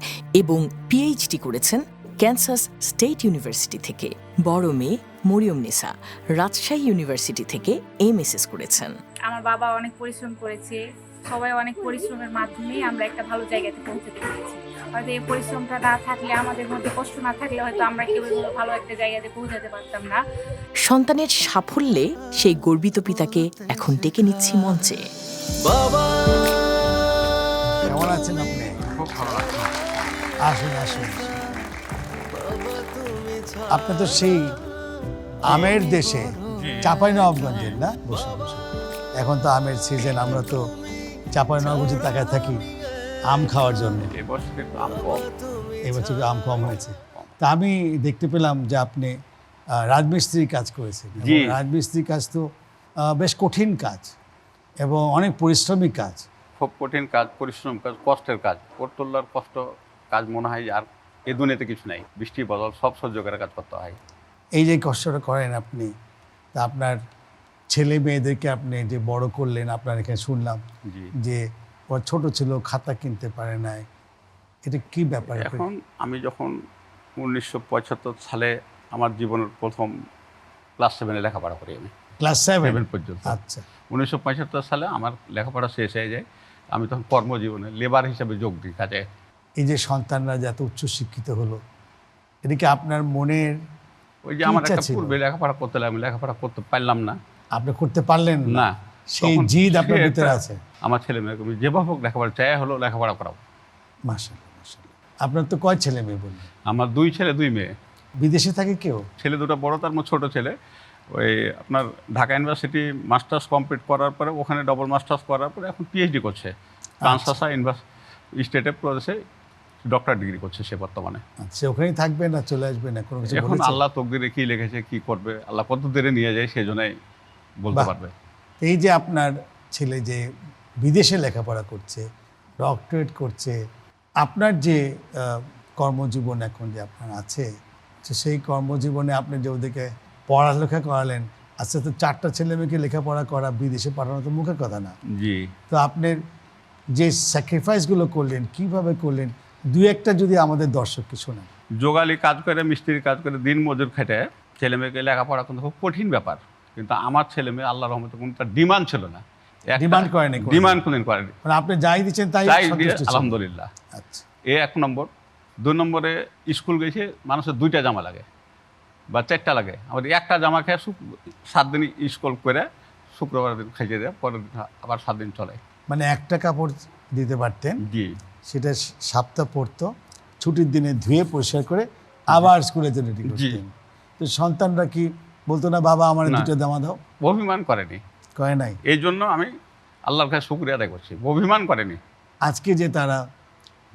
Speaker 4: এবং PhD করেছেন ক্যান্সাস স্টেট ইউনিভার্সিটি থেকে। বড় মেয়ে মরিয়ম নিসা রাজশাহী ইউনিভার্সিটি থেকে MSS করেছেন।
Speaker 11: আমার বাবা অনেক পরিশ্রম করেছে, সবাই অনেক পরিশ্রমের মাধ্যমেই আমরা একটা ভালো জায়গাতে পৌঁছতে পেরেছি। হয়তো এই পরিশ্রমটা না থাকলে, আমাদের মধ্যে কষ্ট না থাকলে হয়তো আমরা কেউ ভালো একটা জায়গাতে পৌঁছাতে পারতাম না।
Speaker 4: সন্তানের সাফল্যে সেই গর্বিত পিতাকে এখন ডেকে নিচ্ছি মঞ্চে।
Speaker 1: বাবা
Speaker 2: কেমন আছেন আপনি?
Speaker 10: খুব ভালো লাগছে।
Speaker 2: আসুন আসুন। আপনি তো সেই আমের দেশে চাঁপাইনবাবগঞ্জের না? বসুন বসুন। এখন তো আমের সিজন, আমরা তো চাঁপাইনবাবগঞ্জে তাকায় থাকি আম খাওয়ার জন্য।
Speaker 10: এবছর একটু আম কম।
Speaker 2: এবছর একটু আম কম হয়েছে। তা আমি দেখতে পেলাম যে আপনি রাজমিস্ত্রি কাজ করেছেন।
Speaker 10: জি।
Speaker 2: এবং রাজমিস্ত্রি কাজ তো বেশ কঠিন কাজ এবং অনেক পরিশ্রমিক কাজ।
Speaker 10: খুব কঠিন কাজ, পরিশ্রম কাজ, কষ্টের কাজ। পট্টলার কষ্ট কাজ মনে হয় আর এ দুনিয়াতে কিছু নাই। বৃষ্টি বদল সব সহ্য করে কাজ করতে হয়।
Speaker 2: এই যে কষ্টটা করেন আপনি, তা আপনার ছেলে মেয়েদেরকে আপনি যে বড় করলেন, আপনার এখানে শুনলাম
Speaker 10: জি।
Speaker 2: যে ওর ছোট ছিল, খাতা কিনতে পারে নাই, এটা কি ব্যাপার?
Speaker 10: এখন আমি যখন 1975 সালে আমার জীবনের প্রথম ক্লাস 7-এ লেখাপড়া করি। আমি
Speaker 2: ক্লাস 7
Speaker 10: পর্যন্ত।
Speaker 2: আচ্ছা।
Speaker 10: 1975 সালে আমার লেখাপড়া শেষ হয়ে যায়। আমি তখন কর্মজীবনে লেবার হিসাবে যোগ দিই কাজে।
Speaker 2: এই যে সন্তানরা যে এত উচ্চশিক্ষিত হলো, এটা কি আপনার মনের
Speaker 10: ওই যে
Speaker 2: কি
Speaker 10: আমার
Speaker 2: ইচ্ছা
Speaker 10: একটা
Speaker 2: ছিল?
Speaker 10: পূর্বে লেখাপড়া করতে হলে আমি লেখাপড়া করতে পারলাম না।
Speaker 2: আপনি করতে পারলেন না?
Speaker 10: না,
Speaker 2: সেই
Speaker 10: তখন
Speaker 2: জিদ আপনার
Speaker 10: সে
Speaker 2: ভিতরে
Speaker 10: একটা-
Speaker 2: আছে।
Speaker 10: আমার ছেলে মেয়েকে আমি যেভাবে হোক লেখাপড়া চাই হলো লেখাপড়া করাবো।
Speaker 2: মাশাআল্লাহ মাশাআল্লাহ। আপনার তো কয় ছেলে মেয়ে বললেন?
Speaker 10: আমার 2 ছেলে 2 মেয়ে।
Speaker 2: বিদেশে থাকে কেউ?
Speaker 10: ছেলে দুটো বড়, তার মধ্যে ছোটো ছেলে ওই আপনার ঢাকা ইউনিভার্সিটি মাস্টার্স কমপ্লিট করার পরে, ওখানে ডবল মাস্টার্স করার পরে এখন PhD করছে ট্রান্সফাসা স্টেটে প্রদেশে ডক্টর ডিগ্রি করছে সে বর্তমানে।
Speaker 2: আচ্ছা, ওখানেই থাকবে না চলে আসবে না কোনো কিছু
Speaker 10: এখন
Speaker 2: বলেছে?
Speaker 10: আল্লাহ তকদিরে কি লিখেছে, কি করবে, আল্লাহ কত দূরে নিয়ে যায় সেই জন্যই বলতে
Speaker 2: বাহ।
Speaker 10: পারবে।
Speaker 2: এই যে আপনার ছেলে যে বিদেশে লেখাপড়া করছে, ডক্টরেট করছে, আপনার যে কর্মজীবন এখন যে আপনার আছে, তো সেই কর্মজীবনে আপনি যে ওদেরকে পড়ালেখা করালেন, আচ্ছা তো 4টা ছেলে মেয়েকে লেখাপড়া করা, বিদেশে পাঠানো তো মুখের কথা না।
Speaker 10: জি।
Speaker 2: তো আপনার যে স্যাক্রিফাইসগুলো করলেন, কিভাবে করলেন, 2-1টা যদি আমাদের দর্শককে শোনেন।
Speaker 10: যোগালি কাজ করে, মিস্ত্রির কাজ করে, দিন মজুর খেটে ছেলে মেয়েকে লেখাপড়া করতে খুব কঠিন ব্যাপার। কিন্তু আমার ছেলে মেয়ে আল্লাহর রহমতে কোনো তার ডিমান্ড ছিল না।
Speaker 2: ডিমান্ড করেনি কোনোদিন?
Speaker 10: ডিমান্ড কোনদিন করেনি।
Speaker 2: মানে আপনি যাই দিচ্ছেন তাই
Speaker 10: তাই দিয়ে
Speaker 2: সন্তুষ্ট ছিলেন?
Speaker 10: আলহামদুলিল্লাহ।
Speaker 2: আচ্ছা।
Speaker 10: 1 নম্বর। 2 নম্বরে স্কুল গেছে, মানুষের 2টা জামা লাগে বা 4টা লাগে। আমার একটা জামা খেয়ে 7 দিন স্কুল করে শুক্রবার দিন খাইয়ে দেয়, পরের দিন আবার 7 দিন চলে।
Speaker 2: মানে একটা কাপড় দিতে পারতেন,
Speaker 10: জি।
Speaker 2: সেটা সপ্তাহ পরতো, ছুটির দিনে ধুয়ে পরিষ্কার করে আবার স্কুলে যেতে রেডি করতেন। তো সন্তানরা কি বলতো না, বাবা আমার
Speaker 10: না।
Speaker 2: 2টা জামা দাও?
Speaker 10: অভিমান করেনি।
Speaker 2: কয় নাই?
Speaker 10: এই জন্য আমি আল্লাহর কাছে শুকরিয়া আদায় করছি, অভিমান করেনি।
Speaker 2: আজকে যে তারা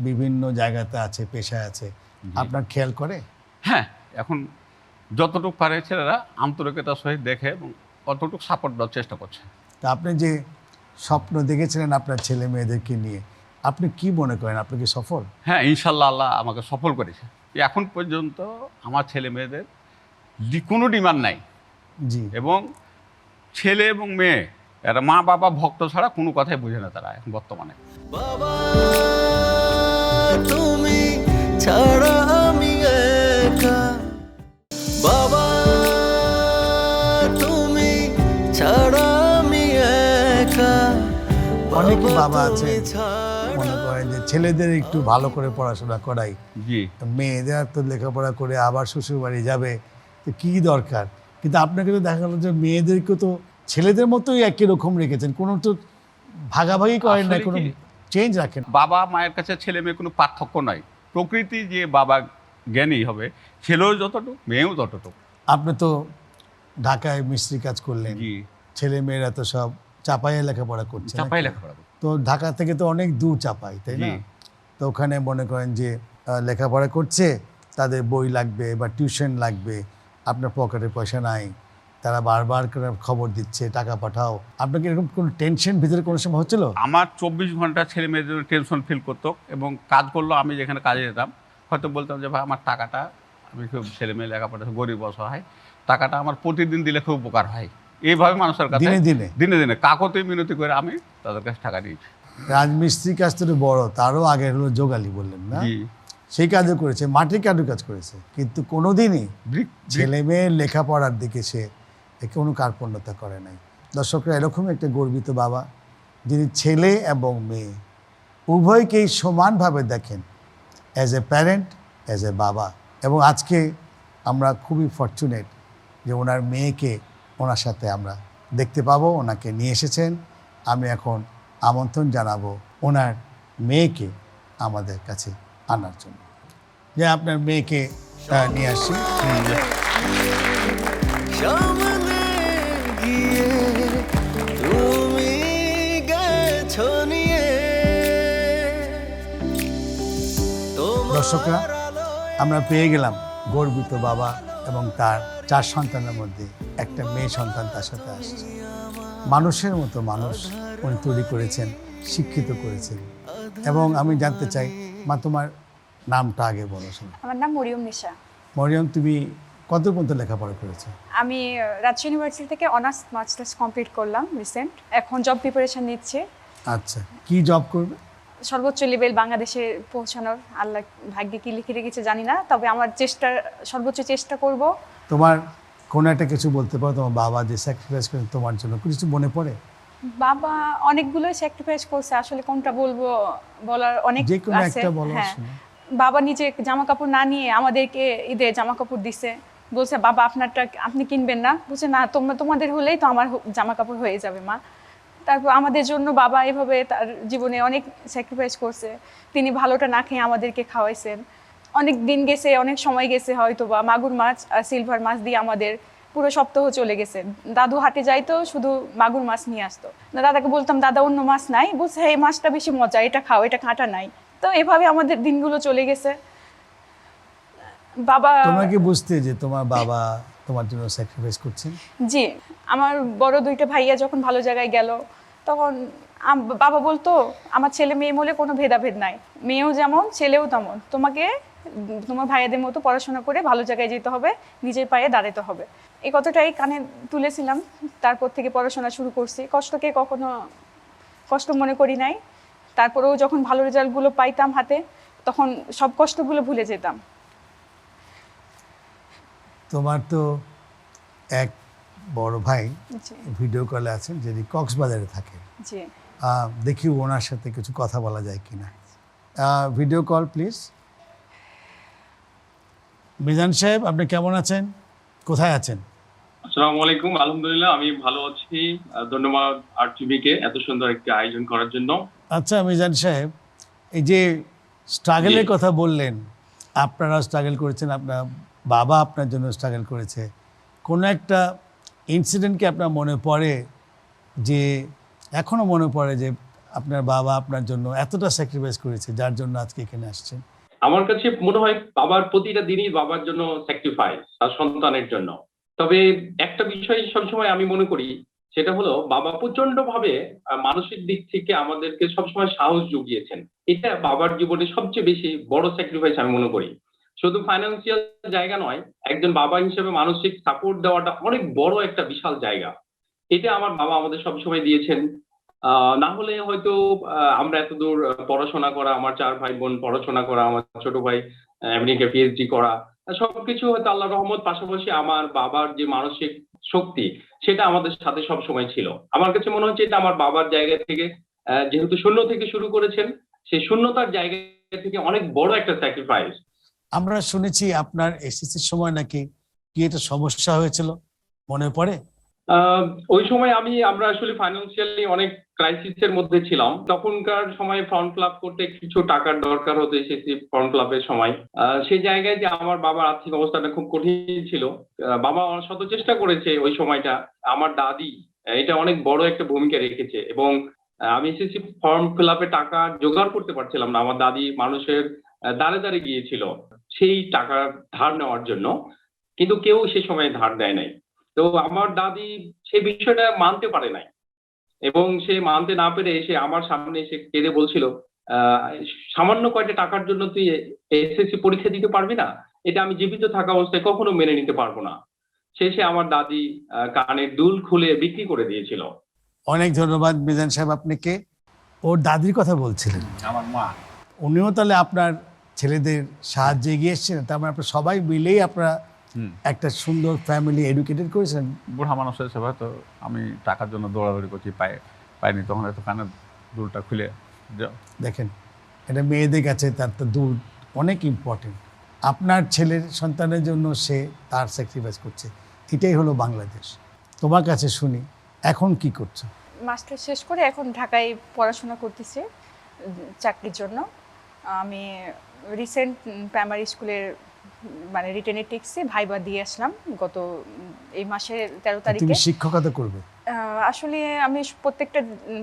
Speaker 2: বিভিন্ন জায়গাতে আছে, পেশায় আছে, আপনার খেয়াল করে?
Speaker 10: হ্যাঁ, এখন যতটুকু পারে ছেলেরা আন্তরিকতার সহিত দেখে এবং অতটুকু সাপোর্ট দেওয়ার চেষ্টা করছে।
Speaker 2: তা আপনি যে স্বপ্ন দেখেছিলেন আপনার ছেলে মেয়েদেরকে নিয়ে, আপনি কি মনে করেন, আপনি কি সফল?
Speaker 10: হ্যাঁ, ইনশাল্লাহ আল্লাহ আমাকে সফল করেছে। এখন পর্যন্ত আমার ছেলে মেয়েদের কোনো ডিমান্ড নাই।
Speaker 2: জি।
Speaker 10: এবং ছেলে এবং মেয়ে এরা মা বাবা ভক্ত ছাড়া কোনো কথাই বুঝে না তারা এখন বর্তমানে।
Speaker 1: বাবা তুমি ছাড়া আমি
Speaker 2: কিছু বাবা আছে
Speaker 1: তুমি ছাড়া
Speaker 2: মনে করেন যে ছেলেদের একটু ভালো করে পড়াশোনা করাই,
Speaker 10: জি
Speaker 2: মেয়েদের তো লেখাপড়া করে আবার শ্বশুর বাড়ি যাবে, তো কী দরকার। কিন্তু আপনাকে তো দেখা গেলো যে মেয়েদেরকে তো ছেলেদের মতোই একই রকম রেখেছেন, কোনো তো ভাগাভাগি করেন না,
Speaker 10: আসলে
Speaker 2: কোনো
Speaker 10: কি?
Speaker 2: চেঞ্জ রাখেন।
Speaker 10: বাবা মায়ের কাছে ছেলে মেয়ে কোনো পার্থক্য নাই। প্রকৃতি যে বাবা জ্ঞানী হবে, ছেলেও যতটুকু মেয়েও ততটুকু।
Speaker 2: আপনি তো ঢাকায় মিস্ত্রি কাজ করলেন,
Speaker 10: জি
Speaker 2: ছেলে মেয়েরা তো সব চাপাইয়ে লেখাপড়া করছে
Speaker 10: চাপাই
Speaker 2: নাকি?
Speaker 10: লেখাপড়া করতে।
Speaker 2: তো ঢাকা থেকে তো অনেক দূর চাপাই, তাই না?
Speaker 10: জি।
Speaker 2: তো ওখানে মনে করেন যে লেখাপড়া করছে, তাদের বই লাগবে বা টিউশন লাগবে, আপনার পকেটে পয়সা নাই, তারা বারবার করে খবর দিচ্ছে টাকা পাঠাও। আপনাকে এরকম কোনো টেনশন ভিতরে কোনো সময় হচ্ছিল?
Speaker 10: আমার 24 ঘন্টা ছেলে মেয়েদের জন্য টেনশন ফিল করতো, এবং কাজ করলো আমি যেখানে কাজে যেতাম হয়তো বলতাম যে ভাই আমার টাকাটা, আমি খুব ছেলে মেয়ে লেখাপড়া গরিব অসহায়, টাকাটা আমার প্রতিদিন দিলে খুব উপকার হয়। এইভাবে মানুষের কাছে
Speaker 2: দিনে দিনে
Speaker 10: দিনে দিনে কাকতি মিনতি করে আমি তাদের কাছে টাকা নিয়েছি।
Speaker 2: রাজমিস্ত্রি কাজ তো একটু বড়, তারও আগে হলো যোগালি বললেন না,
Speaker 10: জি
Speaker 2: সেই কাজও করেছে, মাটির কাজও কাজ করেছে, কিন্তু কোনোদিনই
Speaker 10: ব্রিক
Speaker 2: ছেলে মেয়ের লেখাপড়ার দিকে সে কোনো কার্পণ্যতা করে নাই। দর্শকরা এরকম একটা গর্বিত বাবা, যিনি ছেলে এবং মেয়ে উভয়কেই সমানভাবে দেখেন, as a parent, as a বাবা। এবং আজকে আমরা খুবই ফরচুনেট যে ওনার মেয়েকে ওনার সাথে আমরা দেখতে পাবো, ওনাকে নিয়ে এসেছেন। আমি এখন আমন্ত্রণ জানাবো ওনার মেয়েকে আমাদের কাছে আনার জন্য। যে আপনার মেয়েকে নিয়ে আসি।
Speaker 1: সামনে গিয়ে তুমি গেছো নিয়ে তোমার
Speaker 2: দর্শকরা, আমরা পেয়ে গেলাম গর্বিত বাবা এবং তার 4 সন্তানের মধ্যে একটা মেয়ে সন্তান তার সাথে আসছে। মানুষের মতো মানুষ উনি তৈরি করেছেন, শিক্ষিত করেছেন। এবং আমি জানতে চাই, মা তোমার নামটা আগে বলো। শোনো,
Speaker 11: আমার নাম মরিয়ম নিশা।
Speaker 2: মরিয়ম, তুমি কত পর্যন্ত লেখাপড়া করেছো?
Speaker 11: আমি রাজশাহী ইউনিভার্সিটি থেকে অনার্স মাস্টার্স কমপ্লিট করলাম রিসেন্ট। এখন জব প্রিপারেশন নিচ্ছি।
Speaker 2: আচ্ছা, কি জব করবে?
Speaker 11: সর্বোচ্চ লেভেল বাংলাদেশে পৌঁছানোর আল্লাহ ভাগ্যে কি লিখে রেখেছে জানি না, তবে আমার সর্বোচ্চ চেষ্টা করব।
Speaker 2: তোমার কোনো একটা কিছু বলতে পারো, তোমার বাবা যে স্যাক্রিফাইস করেন তোমার জন্য, কিছু মনে পড়ে?
Speaker 11: বাবা অনেকগুলোই স্যাক্রিফাইস করছে, আসলে কোনটা বলবো বলার অনেক
Speaker 2: যে কোনো
Speaker 11: আছে।
Speaker 2: একটা বলো।
Speaker 11: হ্যাঁ,
Speaker 2: শুনি।
Speaker 11: বাবা নিজে জামা কাপড় না নিয়ে আমাদেরকে ঈদে জামা কাপড় দিছে, বলছে বাবা আপনারটা আপনি কিনবেন না, বলছে না তোমাদের হলেই তো আমার জামা কাপড় হয়ে যাবে মা। তারপর আমাদের জন্য বাবা এভাবে তার জীবনে অনেক স্যাক্রিফাইস করছে। তিনি ভালোটা না খেয়ে আমাদেরকে খাওয়াইছেন। অনেক দিন গেছে, অনেক সময় গেছে, হয়তো বা মাগুর মাছ আর সিলভার মাছ দিয়ে আমাদের পুরো সপ্তাহ চলে গেছে। দাদু হাটে যাইতো, শুধু মাগুর মাছ নিয়ে আসতো। দাদাকে বলতাম দাদা অন্য মাছ নাই, বলছে এই মাছটা বেশি মজা, এটা খাও, এটা কাঁটা নাই। তো এভাবে আমাদের দিনগুলো চলে গেছে। বাবা,
Speaker 2: তোমরা কি বুঝতে যে তোমার বাবা তোমার জন্য স্যাক্রিফাইস করছেন?
Speaker 11: জি, আমার বড় 2টা ভাইয়া যখন ভালো জায়গায় গেল, তখন বাবা বলতো আমার ছেলে মেয়ে বলে কোনো ভেদাভেদ নাই, মেয়েও যেমন ছেলেও তেমন, তোমাকে তোমার ভাইয়াদের মতো পড়াশোনা করে ভালো জায়গায় যেতে হবে, নিজের পায়ে দাঁড়াতে হবে। এই কথাটাই কানে তুলেছিলাম। তারপর থেকে পড়াশোনা শুরু করছি। কষ্টকে কখনো কষ্ট মনে করি নাই। তারপরেও যখন ভালো রেজাল্টগুলো পাইতাম হাতে, তখন সব কষ্টগুলো ভুলে যেতাম।
Speaker 2: তোমার তো এক বড় ভাই
Speaker 11: জি
Speaker 2: ভিডিও কলে আছেন, যিনি কক্সবাজারে থাকেন।
Speaker 11: জি
Speaker 2: দেখি ওনার সাথে কিছু কথা বলা যায় কিনা। Video call please. মিজান সাহেব, আপনি কেমন আছেন? কোথায় আছেন?
Speaker 12: আসসালামু আলাইকুম। আলহামদুলিল্লাহ আমি ভালো আছি। ধন্যবাদ আরটিভিকে এত সুন্দর একটি আয়োজন করার জন্য।
Speaker 2: আচ্ছা মিজান সাহেব, এই যে স্ট্রাগলের
Speaker 12: জি।
Speaker 2: কথা বললেন, আপনারা স্ট্রাগল করেছেন, আপনার বাবা আপনার জন্য স্ট্রাগল করেছে, কোনো একটা ইনসিডেন্ট কি আপনার মনে পড়ে, যে এখনও মনে পড়ে যে আপনার বাবা আপনার জন্য এতটা স্যাক্রিফাইস করেছে, যার জন্য আজকে এখানে আসছেন?
Speaker 12: আমার কাছে মনে হয় বাবার প্রতিটা দিনই বাবার জন্য স্যাক্রিফাইস, তার সন্তানের জন্য। তবে একটা বিষয় সবসময় আমি মনে করি, সেটা হলো বাবা প্রচন্ড ভাবে মানসিক দিক থেকে আমাদেরকে সবসময় সাহস জুগিয়েছেন। এটা বাবার জীবনে সবচেয়ে বেশি বড় স্যাক্রিফাইস আমি মনে করি। শুধু ফাইন্যান্সিয়াল জায়গা নয়, একজন বাবা হিসেবে মানসিক সাপোর্ট দেওয়াটা অনেক বড় একটা বিশাল জায়গা। এটা আমার বাবা আমাদের সবসময় দিয়েছেন। না হলে হয়তো আমরা এতদূর পড়াশোনা করা, আমার 4 ভাই বোন পড়াশোনা করা, আমার ছোট ভাই আমেরিকা পিএইচডি করা, সবকিছু হয়তো আল্লাহর রহমত, পাশাপাশি আমার বাবার যে মানসিক শক্তি সেটা আমাদের সাথে সবসময় ছিল। আমার কাছে মনে হচ্ছে এটা আমার বাবার জায়গা থেকে যেহেতু শূন্য থেকে শুরু করেছেন, সেই শূন্যতার জায়গা থেকে অনেক বড় একটা স্যাক্রিফাইস।
Speaker 2: আমরা শুনেছি আপনার এসএসসির সময় নাকি কি একটা সমস্যা হয়েছিল, মনে পড়ে?
Speaker 12: ওই সময় আমরা আসলে ফাইন্যান্সিয়ালি অনেক ক্রাইসিসের মধ্যে ছিলাম। তখনকার সময় ফর্ম ফিল আপ করতে কিছু টাকার দরকার হতো এসএসসি ফর্ম ফিল আপের সময়। সেই জায়গায় যে আমার বাবার আর্থিক অবস্থাটা খুব কঠিন ছিল, বাবা শত চেষ্টা করেছে ওই সময়টা। আমার দাদি এটা অনেক বড় একটা ভূমিকা রেখেছে, এবং আমি এসএসসি ফর্ম ফিল আপে টাকা জোগাড় করতে পারছিলাম না। আমার দাদি মানুষের দ্বারে দ্বারে গিয়েছিল সেই টাকা ধার নেওয়ার জন্য, কিন্তু কেউ সে সময় ধার দেয় নাই। তো আমার দাদি সেই বিষয়টা মানতে পারে নাই, এবং সে মানতে না পেরে এসে আমার সামনে এসে কেঁদে বলছিল, সামান্য কয়টা টাকার জন্য তুই এসএসসি পরীক্ষা দিতে পারবি না? এটা আমি জীবিত থাকা অবস্থায় কখনো মেনে নিতে পারবো না। শেষে আমার দাদি কানের দুল খুলে বিক্রি করে দিয়েছিল।
Speaker 2: অনেক ধন্যবাদ মিজান সাহেব আপনাকে। ওর দাদির কথা বলছিলেন,
Speaker 10: আমার মা।
Speaker 2: উনিও তাহলে আপনার ছেলেদের সাহায্যে এগিয়ে এসেছেন, তার মানে আপনারা সবাই মিলেই আপনারা একটা সুন্দর ফ্যামিলি এডুকেটেড করেছেন।
Speaker 10: বুড়া মানুষের সেবা তো আমি টাকার জন্য দৌড়াদৌড়ি করছি, পাইনি, তখন হয়তো কানের দুলটা খুলে
Speaker 2: দেখেন, এটা মেয়েদের কাছে তার তো দূর অনেক ইম্পর্টেন্ট। আপনার ছেলের সন্তানের জন্য সে তার স্যাক্রিফাইস করছে, এটাই হলো বাংলাদেশ। তোমার কাছে শুনি, এখন কি করছো?
Speaker 13: মাস্টার শেষ করে এখন ঢাকায় পড়াশোনা করতেছি চাকরির জন্য। আমি রিসেন্ট প্রাইমারি স্কুলের মানে রিটেনে টেক্সে ভাইবা দিয়ে আসলাম গত এই মাসের 13 তারিখে।
Speaker 2: তুমি শিক্ষকতা করবে?
Speaker 13: আসলে আমি প্রত্যেকটা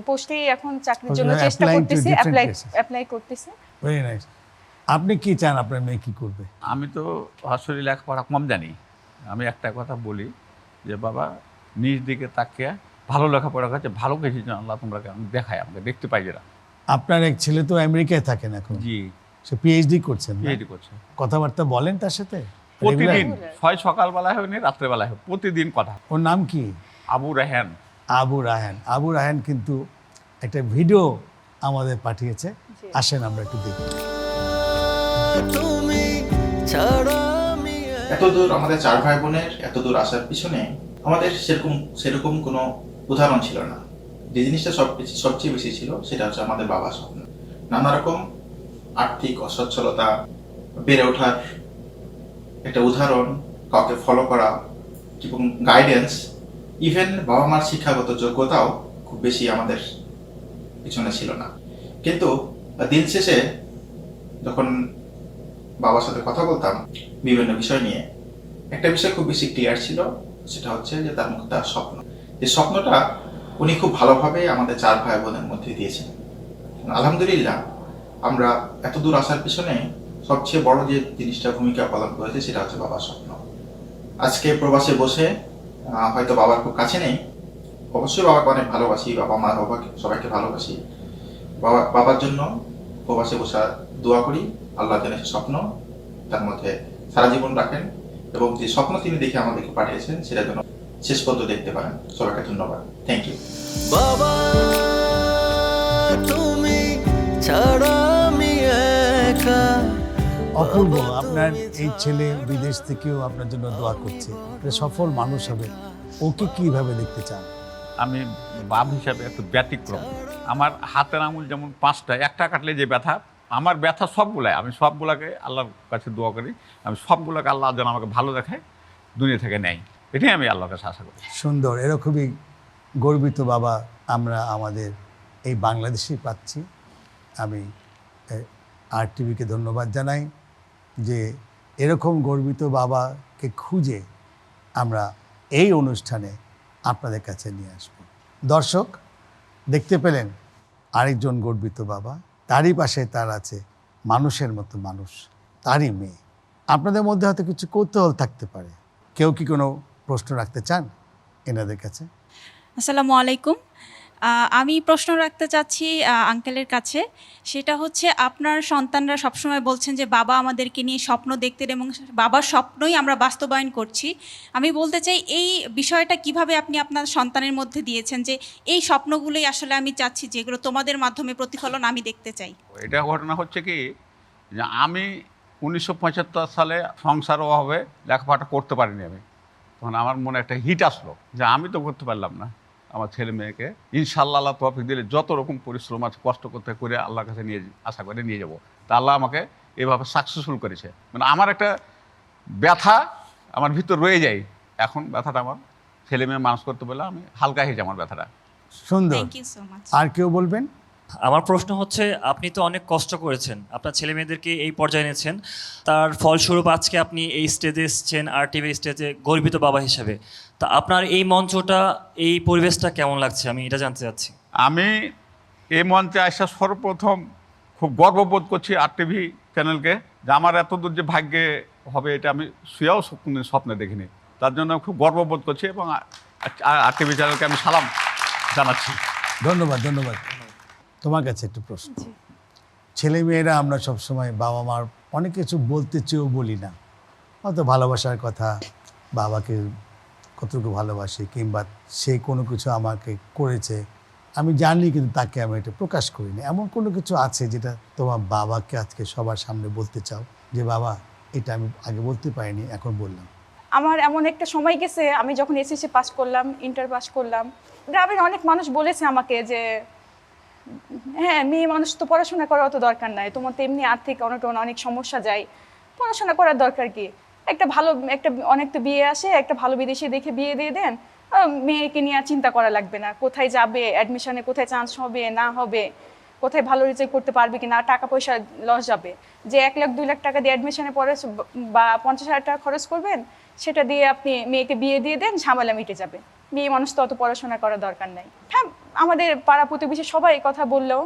Speaker 13: পোস্টেই এখন চাকরির জন্য চেষ্টা করতেছি, অ্যাপ্লাই করতেছি।
Speaker 2: Very nice. আপনি কি চান আপনার মেয়ে কি করবে?
Speaker 10: আমি তো আসলে লেখাপড়া কম জানি। আমি একটা কথা বলি যে বাবা, নিজ দিকে তাকিয়ে ভালো লেখাপড়া করছে, ভালো কিছু আল্লাহ তোমরা দেখায়, আমাকে দেখতে পাই যারা।
Speaker 2: আপনার এক ছেলে তো আমেরিকায় থাকেন এখন।
Speaker 10: জি,
Speaker 2: সে পিএইচডি করছেন।
Speaker 10: পিএইচডি করছে।
Speaker 2: কথাবার্তা বলেন তার সাথে
Speaker 10: প্রতিদিন, হয় সকালবেলায় হয় না রাত্রেবেলায় হয়, প্রতিদিন কথা।
Speaker 2: ওর নাম কি?
Speaker 10: আবু রায়হান।
Speaker 2: আবু রায়হান। আবু রায়হান কিন্তু একটা ভিডিও আমাদের পাঠিয়েছে, আসেন আমরা একটু দেখি।
Speaker 1: তুমি ছাড়া আমি
Speaker 14: এতদূর আমাদের 4 ভাই বোনের এতদূর আসার পিছনে আমাদের সেরকম কোনো উদাহরণ ছিল না। যে জিনিসটা সবচেয়ে বেশি ছিল সেটা হচ্ছে আমাদের বাবার স্বপ্ন। নানা রকম আর্থিক অসচ্ছলতা, বেড়ে ওঠার একটা উদাহরণ, কাউকে ফলো করা এবং গাইডেন্স, ইভেন বাবা মার শিক্ষাগত যোগ্যতাও খুব বেশি আমাদের পিছনে ছিল না। কিন্তু দিন শেষে যখন বাবার সাথে কথা বলতাম বিভিন্ন বিষয় নিয়ে, একটা বিষয় খুব বেশি ক্লিয়ার ছিল, সেটা হচ্ছে যে তার মুখে তার স্বপ্ন। এই স্বপ্নটা উনি খুব ভালোভাবে আমাদের 4 ভাই বোনের মধ্যে দিয়েছেন। আলহামদুলিল্লাহ, আমরা এত দূর আসার পিছনে সবচেয়ে বড় যে জিনিসটা ভূমিকা পালন করেছে সেটা হচ্ছে বাবার স্বপ্ন। আজকে প্রবাসে বসে হয়তো বাবার খুব কাছে নেই, অবশ্যই বাবাকে অনেক ভালোবাসি, বাবা মা বাবাকে সবাইকে ভালোবাসি। বাবার জন্য প্রবাসে বসে দোয়া করি, আল্লাহ যেন স্বপ্ন তার মধ্যে সারা জীবন রাখেন, এবং যে স্বপ্ন তিনি দেখে আমাদেরকে পাঠিয়েছেন সেটা যেন শেষ পর্যন্ত দেখতে পারেন। সবাইকে ধন্যবাদ, থ্যাংক ইউ।
Speaker 1: বাবা তুমি ছাড়া আমি একা।
Speaker 2: অপূর্ব, আপনার এই ছেলে বিদেশ থেকেও আপনার জন্য দোয়া করছে, সফল মানুষ হবে। ওকে কিভাবে দেখতে চান?
Speaker 10: আমি বাপ হিসাবে একটু ব্যতিক্রম। আমার হাতের আঙুল যেমন 5টা, একটা কাটলে যে ব্যথা, আমার ব্যথা সবগুলাই, আমি সবগুলাকে আল্লাহর কাছে দোয়া করি, আমি সবগুলোকে আল্লাহ যেন আমাকে ভালো দেখায়, দুনিয়া থেকে নেয়, এটাই আমি আল্লাহর কাছে আশা করি।
Speaker 2: সুন্দর, এরকমই গর্বিত বাবা আমরা আমাদের এই বাংলাদেশেই পাচ্ছি। আমি RTV-কে ধন্যবাদ জানাই যে এরকম গর্বিত বাবাকে খুঁজে আমরা এই অনুষ্ঠানে আপনাদের কাছে নিয়ে আসব। দর্শক দেখতে পেলেন আরেকজন গর্বিত বাবা, তারই পাশে তার আছে মানুষের মতো মানুষ, তারই মেয়ে। আপনাদের মধ্যে হয়তো কিছু কৌতূহল থাকতে পারে, কেউ কি কোনো প্রশ্ন রাখতে চান এনাদের কাছে?
Speaker 15: আসসালামু আলাইকুম। আমি প্রশ্ন রাখতে চাচ্ছি আঙ্কেলের কাছে। সেটা হচ্ছে, আপনার সন্তানরা সবসময় বলছেন যে বাবা আমাদেরকে নিয়ে স্বপ্ন দেখতেন এবং বাবার স্বপ্নই আমরা বাস্তবায়ন করছি। আমি বলতে চাই, এই বিষয়টা কিভাবে আপনি আপনার সন্তানের মধ্যে দিয়েছেন যে এই স্বপ্নগুলোই আসলে আমি চাচ্ছি, যেগুলো তোমাদের মাধ্যমে প্রতিফলন আমি দেখতে চাই?
Speaker 10: এটা ঘটনা হচ্ছে কি, যে আমি 1975 সালে সংসার অভাবে লেখাপড়া করতে পারিনি। আমি তখন আমার মনে একটা হিট আসলো যে আমি তো করতে পারলাম না, আমার ছেলে মেয়েকে ইনশাআল্লাহ আল্লাহ তৌফিক দিলে যত রকম পরিশ্রম আছে কষ্ট করতে করে আল্লাহর কাছে নিয়ে আশা করে নিয়ে যাব। তা আল্লাহ আমাকে এভাবে সাকসেসফুল করেছে। মানে আমার একটা ব্যথা আমার ভিতর রয়ে যায়, এখন ব্যথাটা আমার ছেলে মেয়ে মানুষ করতে বলে আমি হালকা হয়েছে আমার ব্যথাটা।
Speaker 2: সুন্দর।
Speaker 15: Thank you so much.
Speaker 2: আর কেউ বলবেন?
Speaker 16: আমার প্রশ্ন হচ্ছে, আপনি তো অনেক কষ্ট করেছেন, আপনার ছেলে মেয়েদেরকে এই পর্যায়ে এনেছেন, তার ফলস্বরূপ আজকে আপনি এই স্টেজে এসেছেন, RTV স্টেজে গর্বিত বাবা হিসেবে। তা আপনার এই মঞ্চটা, এই পরিবেশটা কেমন লাগছে, আমি এটা জানতে চাচ্ছি।
Speaker 10: আমি এই মঞ্চে আসা সর্বপ্রথম খুব গর্ববোধ করছি RTV চ্যানেলকে, যে আমার এতদূর যে ভাগ্যে হবে এটা আমি শুয়েও স্বপ্নে দেখিনি। তার জন্য খুব গর্ববোধ করছি এবং RTV চ্যানেলকে আমি সালাম জানাচ্ছি।
Speaker 2: ধন্যবাদ, ধন্যবাদ। তোমার কাছে একটু প্রশ্ন। ছেলেমেয়েরা আমরা সবসময় বাবা মার অনেক কিছু বলতে চেয়েও বলি না, হয়তো ভালোবাসার কথা, বাবাকে কতটুকু ভালোবাসি, কিংবা সে কোনো কিছু আমাকে করেছে আমি জানি কিন্তু তাকে আমি এটা প্রকাশ করি না। এমন কোনো কিছু আছে যেটা তোমার বাবাকে আজকে সবার সামনে বলতে চাও, যে বাবা এটা আমি আগে বলতে পারিনি, এখন বললাম?
Speaker 13: আমার এমন একটা সময় গেছে, আমি যখন SSC পাস করলাম, ইন্টার পাস করলাম, গ্রামের অনেক মানুষ বলেছে আমাকে যে হ্যাঁ, মেয়ে মানুষ তো পড়াশোনা করার অত দরকার নাই, তোমার তো এমনি আর্থিক অনটন অনেক সমস্যা যায়, পড়াশোনা করার দরকার কি, অনেক তো বিয়ে আসে, একটা ভালো বিদেশি দেখে বিয়ে দিয়ে দেন, মেয়েকে নিয়ে আর চিন্তা করা লাগবে না, কোথায় যাবে, অ্যাডমিশনে কোথায় চান্স হবে না হবে, কোথায় ভালো রেজাল্ট করতে পারবে কি না, টাকা পয়সা লস যাবে, যে 1 লাখ 2 লাখ টাকা দিয়ে অ্যাডমিশনে পড়ে বা 50,000 টাকা খরচ করবেন, সেটা দিয়ে আপনি মেয়েকে বিয়ে দিয়ে দেন, ঝামেলা মিটে যাবে, মেয়ে মানুষ তো অত পড়াশোনা করার দরকার নাই। হ্যাঁ, আমাদের পাড়া প্রতিবেশী সবাই এই কথা বললেও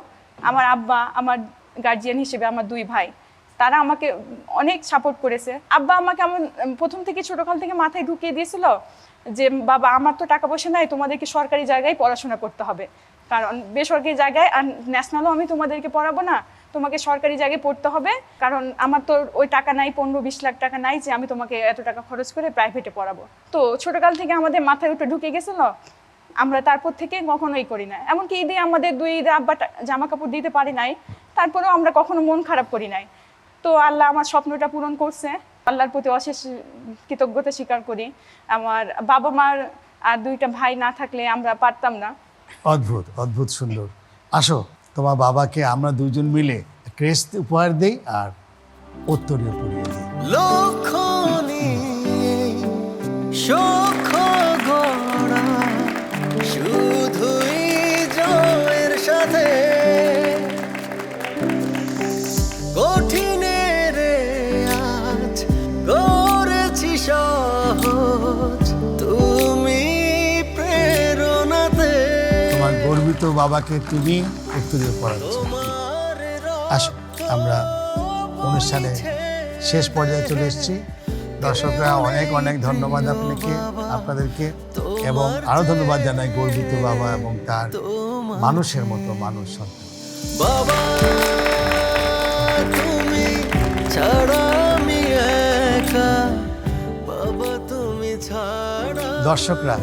Speaker 13: আমার আব্বা, আমার গার্জিয়ান হিসেবে আমার 2 ভাই, তারা আমাকে অনেক সাপোর্ট করেছে। আব্বা আমাকে প্রথম থেকে ছোটকাল থেকে মাথায় ঢুকিয়ে দিয়েছিল যে বাবা আমার তো টাকা পয়সা নাই, তোমাদেরকে সরকারি জায়গায় পড়াশোনা করতে হবে, কারণ বেসরকারি জায়গায় আর ন্যাশনালও আমি তোমাদেরকে পড়াবো না, তোমাকে সরকারি জায়গায় পড়তে হবে, কারণ আমার তো ওই টাকা নাই, 15-20 লাখ টাকা নাই যে আমি তোমাকে এত টাকা খরচ করে প্রাইভেটে পড়াবো। তো ছোটকাল থেকে আমাদের মাথায় ওটা ঢুকে গেছিল, আমরা তারপর থেকে কখনোই করি না। এমনকি ঈদে আমাদের 2 ঈদে আব্বা জামা কাপড় দিতে পারি নাই, তারপরেও আমরা কখনো মন খারাপ করি নাই। তো আল্লাহ আমার স্বপ্নটা পূরণ করছে, আল্লাহর প্রতি অশেষ কৃতজ্ঞতা স্বীকার করি। আমার বাবা মার আর 2টা ভাই না থাকলে আমরা পারতাম না।
Speaker 2: অদ্ভুত, অদ্ভুত সুন্দর। আসো, তোমার বাবাকে আমরা 2জন মিলে ক্রেস্ট উপহার দেই আর উত্তরীয় পরিয়ে দিই।
Speaker 1: লক্ষণী সুখ গড়া শুধুই জয়ের সাথে, কঠিনের আজ করেছি সহজ তুমি প্রেরণাতে।
Speaker 2: তোমার গর্বিত বাবাকে তুমি উত্তরীয় পড়াচ্ছ। আসো, আমরা অনুষ্ঠানে শেষ পর্যায়ে চলে এসেছি। দর্শকরা অনেক অনেক ধন্যবাদ আপনাদেরকে, এবং আরো ধন্যবাদ জানাই গর্বিত বাবা এবং তার মানুষের মতো মানুষ সন্তান।
Speaker 1: বাবা তুমি ছাড়া আমি একা, বাবা তুমি ছাড়া।
Speaker 2: দর্শকরা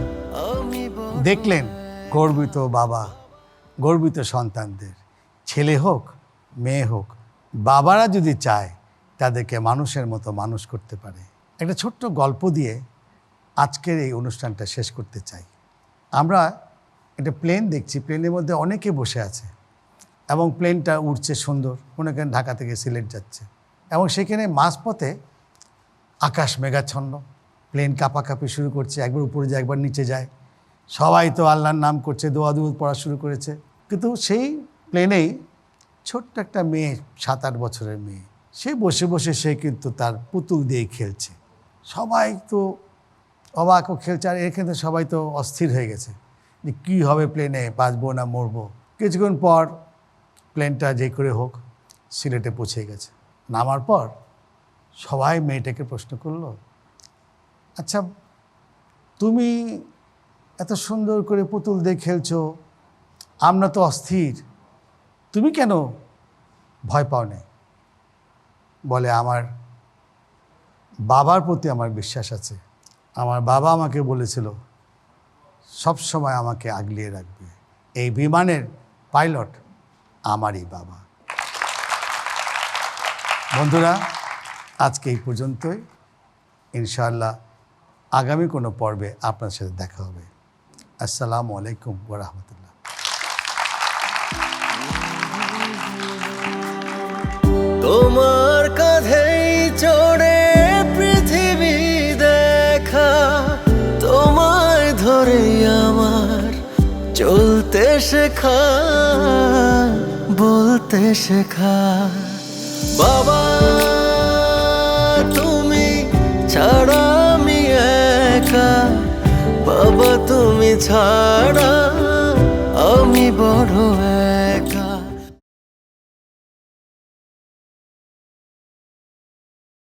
Speaker 2: দেখলেন গর্বিত বাবা, গর্বিত সন্তানদের, ছেলে হোক মেয়ে হোক, বাবারা যদি চায় তাদেরকে মানুষের মতো মানুষ করতে পারে। একটা ছোট্ট গল্প দিয়ে আজকের এই অনুষ্ঠানটা শেষ করতে চাই। আমরা একটা প্লেন দেখছি, প্লেনের মধ্যে অনেকে বসে আছে এবং প্লেনটা উড়ছে সুন্দর, মনে করেন ঢাকা থেকে সিলেট যাচ্ছে, এবং সেখানে মাঝপথে আকাশ মেঘাচ্ছন্ন, প্লেন কাঁপাকাঁপি শুরু করছে, একবার উপরে যায় একবার নিচে যায়, সবাই তো আল্লাহর নাম করছে, দোয়া দুরূদ পড়া শুরু করেছে, কিন্তু সেই প্লেনেই ছোট্ট একটা মেয়ে, 7-8 বছরের মেয়ে, সে বসে বসে সে কিন্তু তার পুতুল দিয়ে খেলছে। সবাই তো অবাক ও খেলছে, আর এখানে সবাই তো অস্থির হয়ে গেছে যে কী হবে, প্লেনে বাঁচবো না মরবো। কিছুক্ষণ পর প্লেনটা যে করে হোক সিলেটে পৌঁছে গেছে। নামার পর সবাই মেয়েটাকে প্রশ্ন করলো, আচ্ছা তুমি এত সুন্দর করে পুতুল দিয়ে খেলছো, আমরা তো অস্থির, তুমি কেন ভয় পাও না? বলে, আমার বাবার প্রতি আমার বিশ্বাস আছে, আমার বাবা আমাকে বলেছিল সব সময় আমাকে আগলিয়ে রাখবে, এই বিমানের পাইলট আমারই বাবা। বন্ধুরা, আজকে এই পর্যন্তই। ইনশাআল্লাহ আগামী কোনো পর্বে আপনার সাথে দেখা হবে। আসসালামু আলাইকুম ওয়া রাহমাতুল্লাহ।
Speaker 1: তোমার কাঁধেই চড়ে পৃথিবী দেখা, তোমায় ধরে আমার চলতে শেখা, বলতে শেখা। বাবা তুমি ছাড়া আমি একা, বাবা তুমি ছাড়া আমি বড় একা।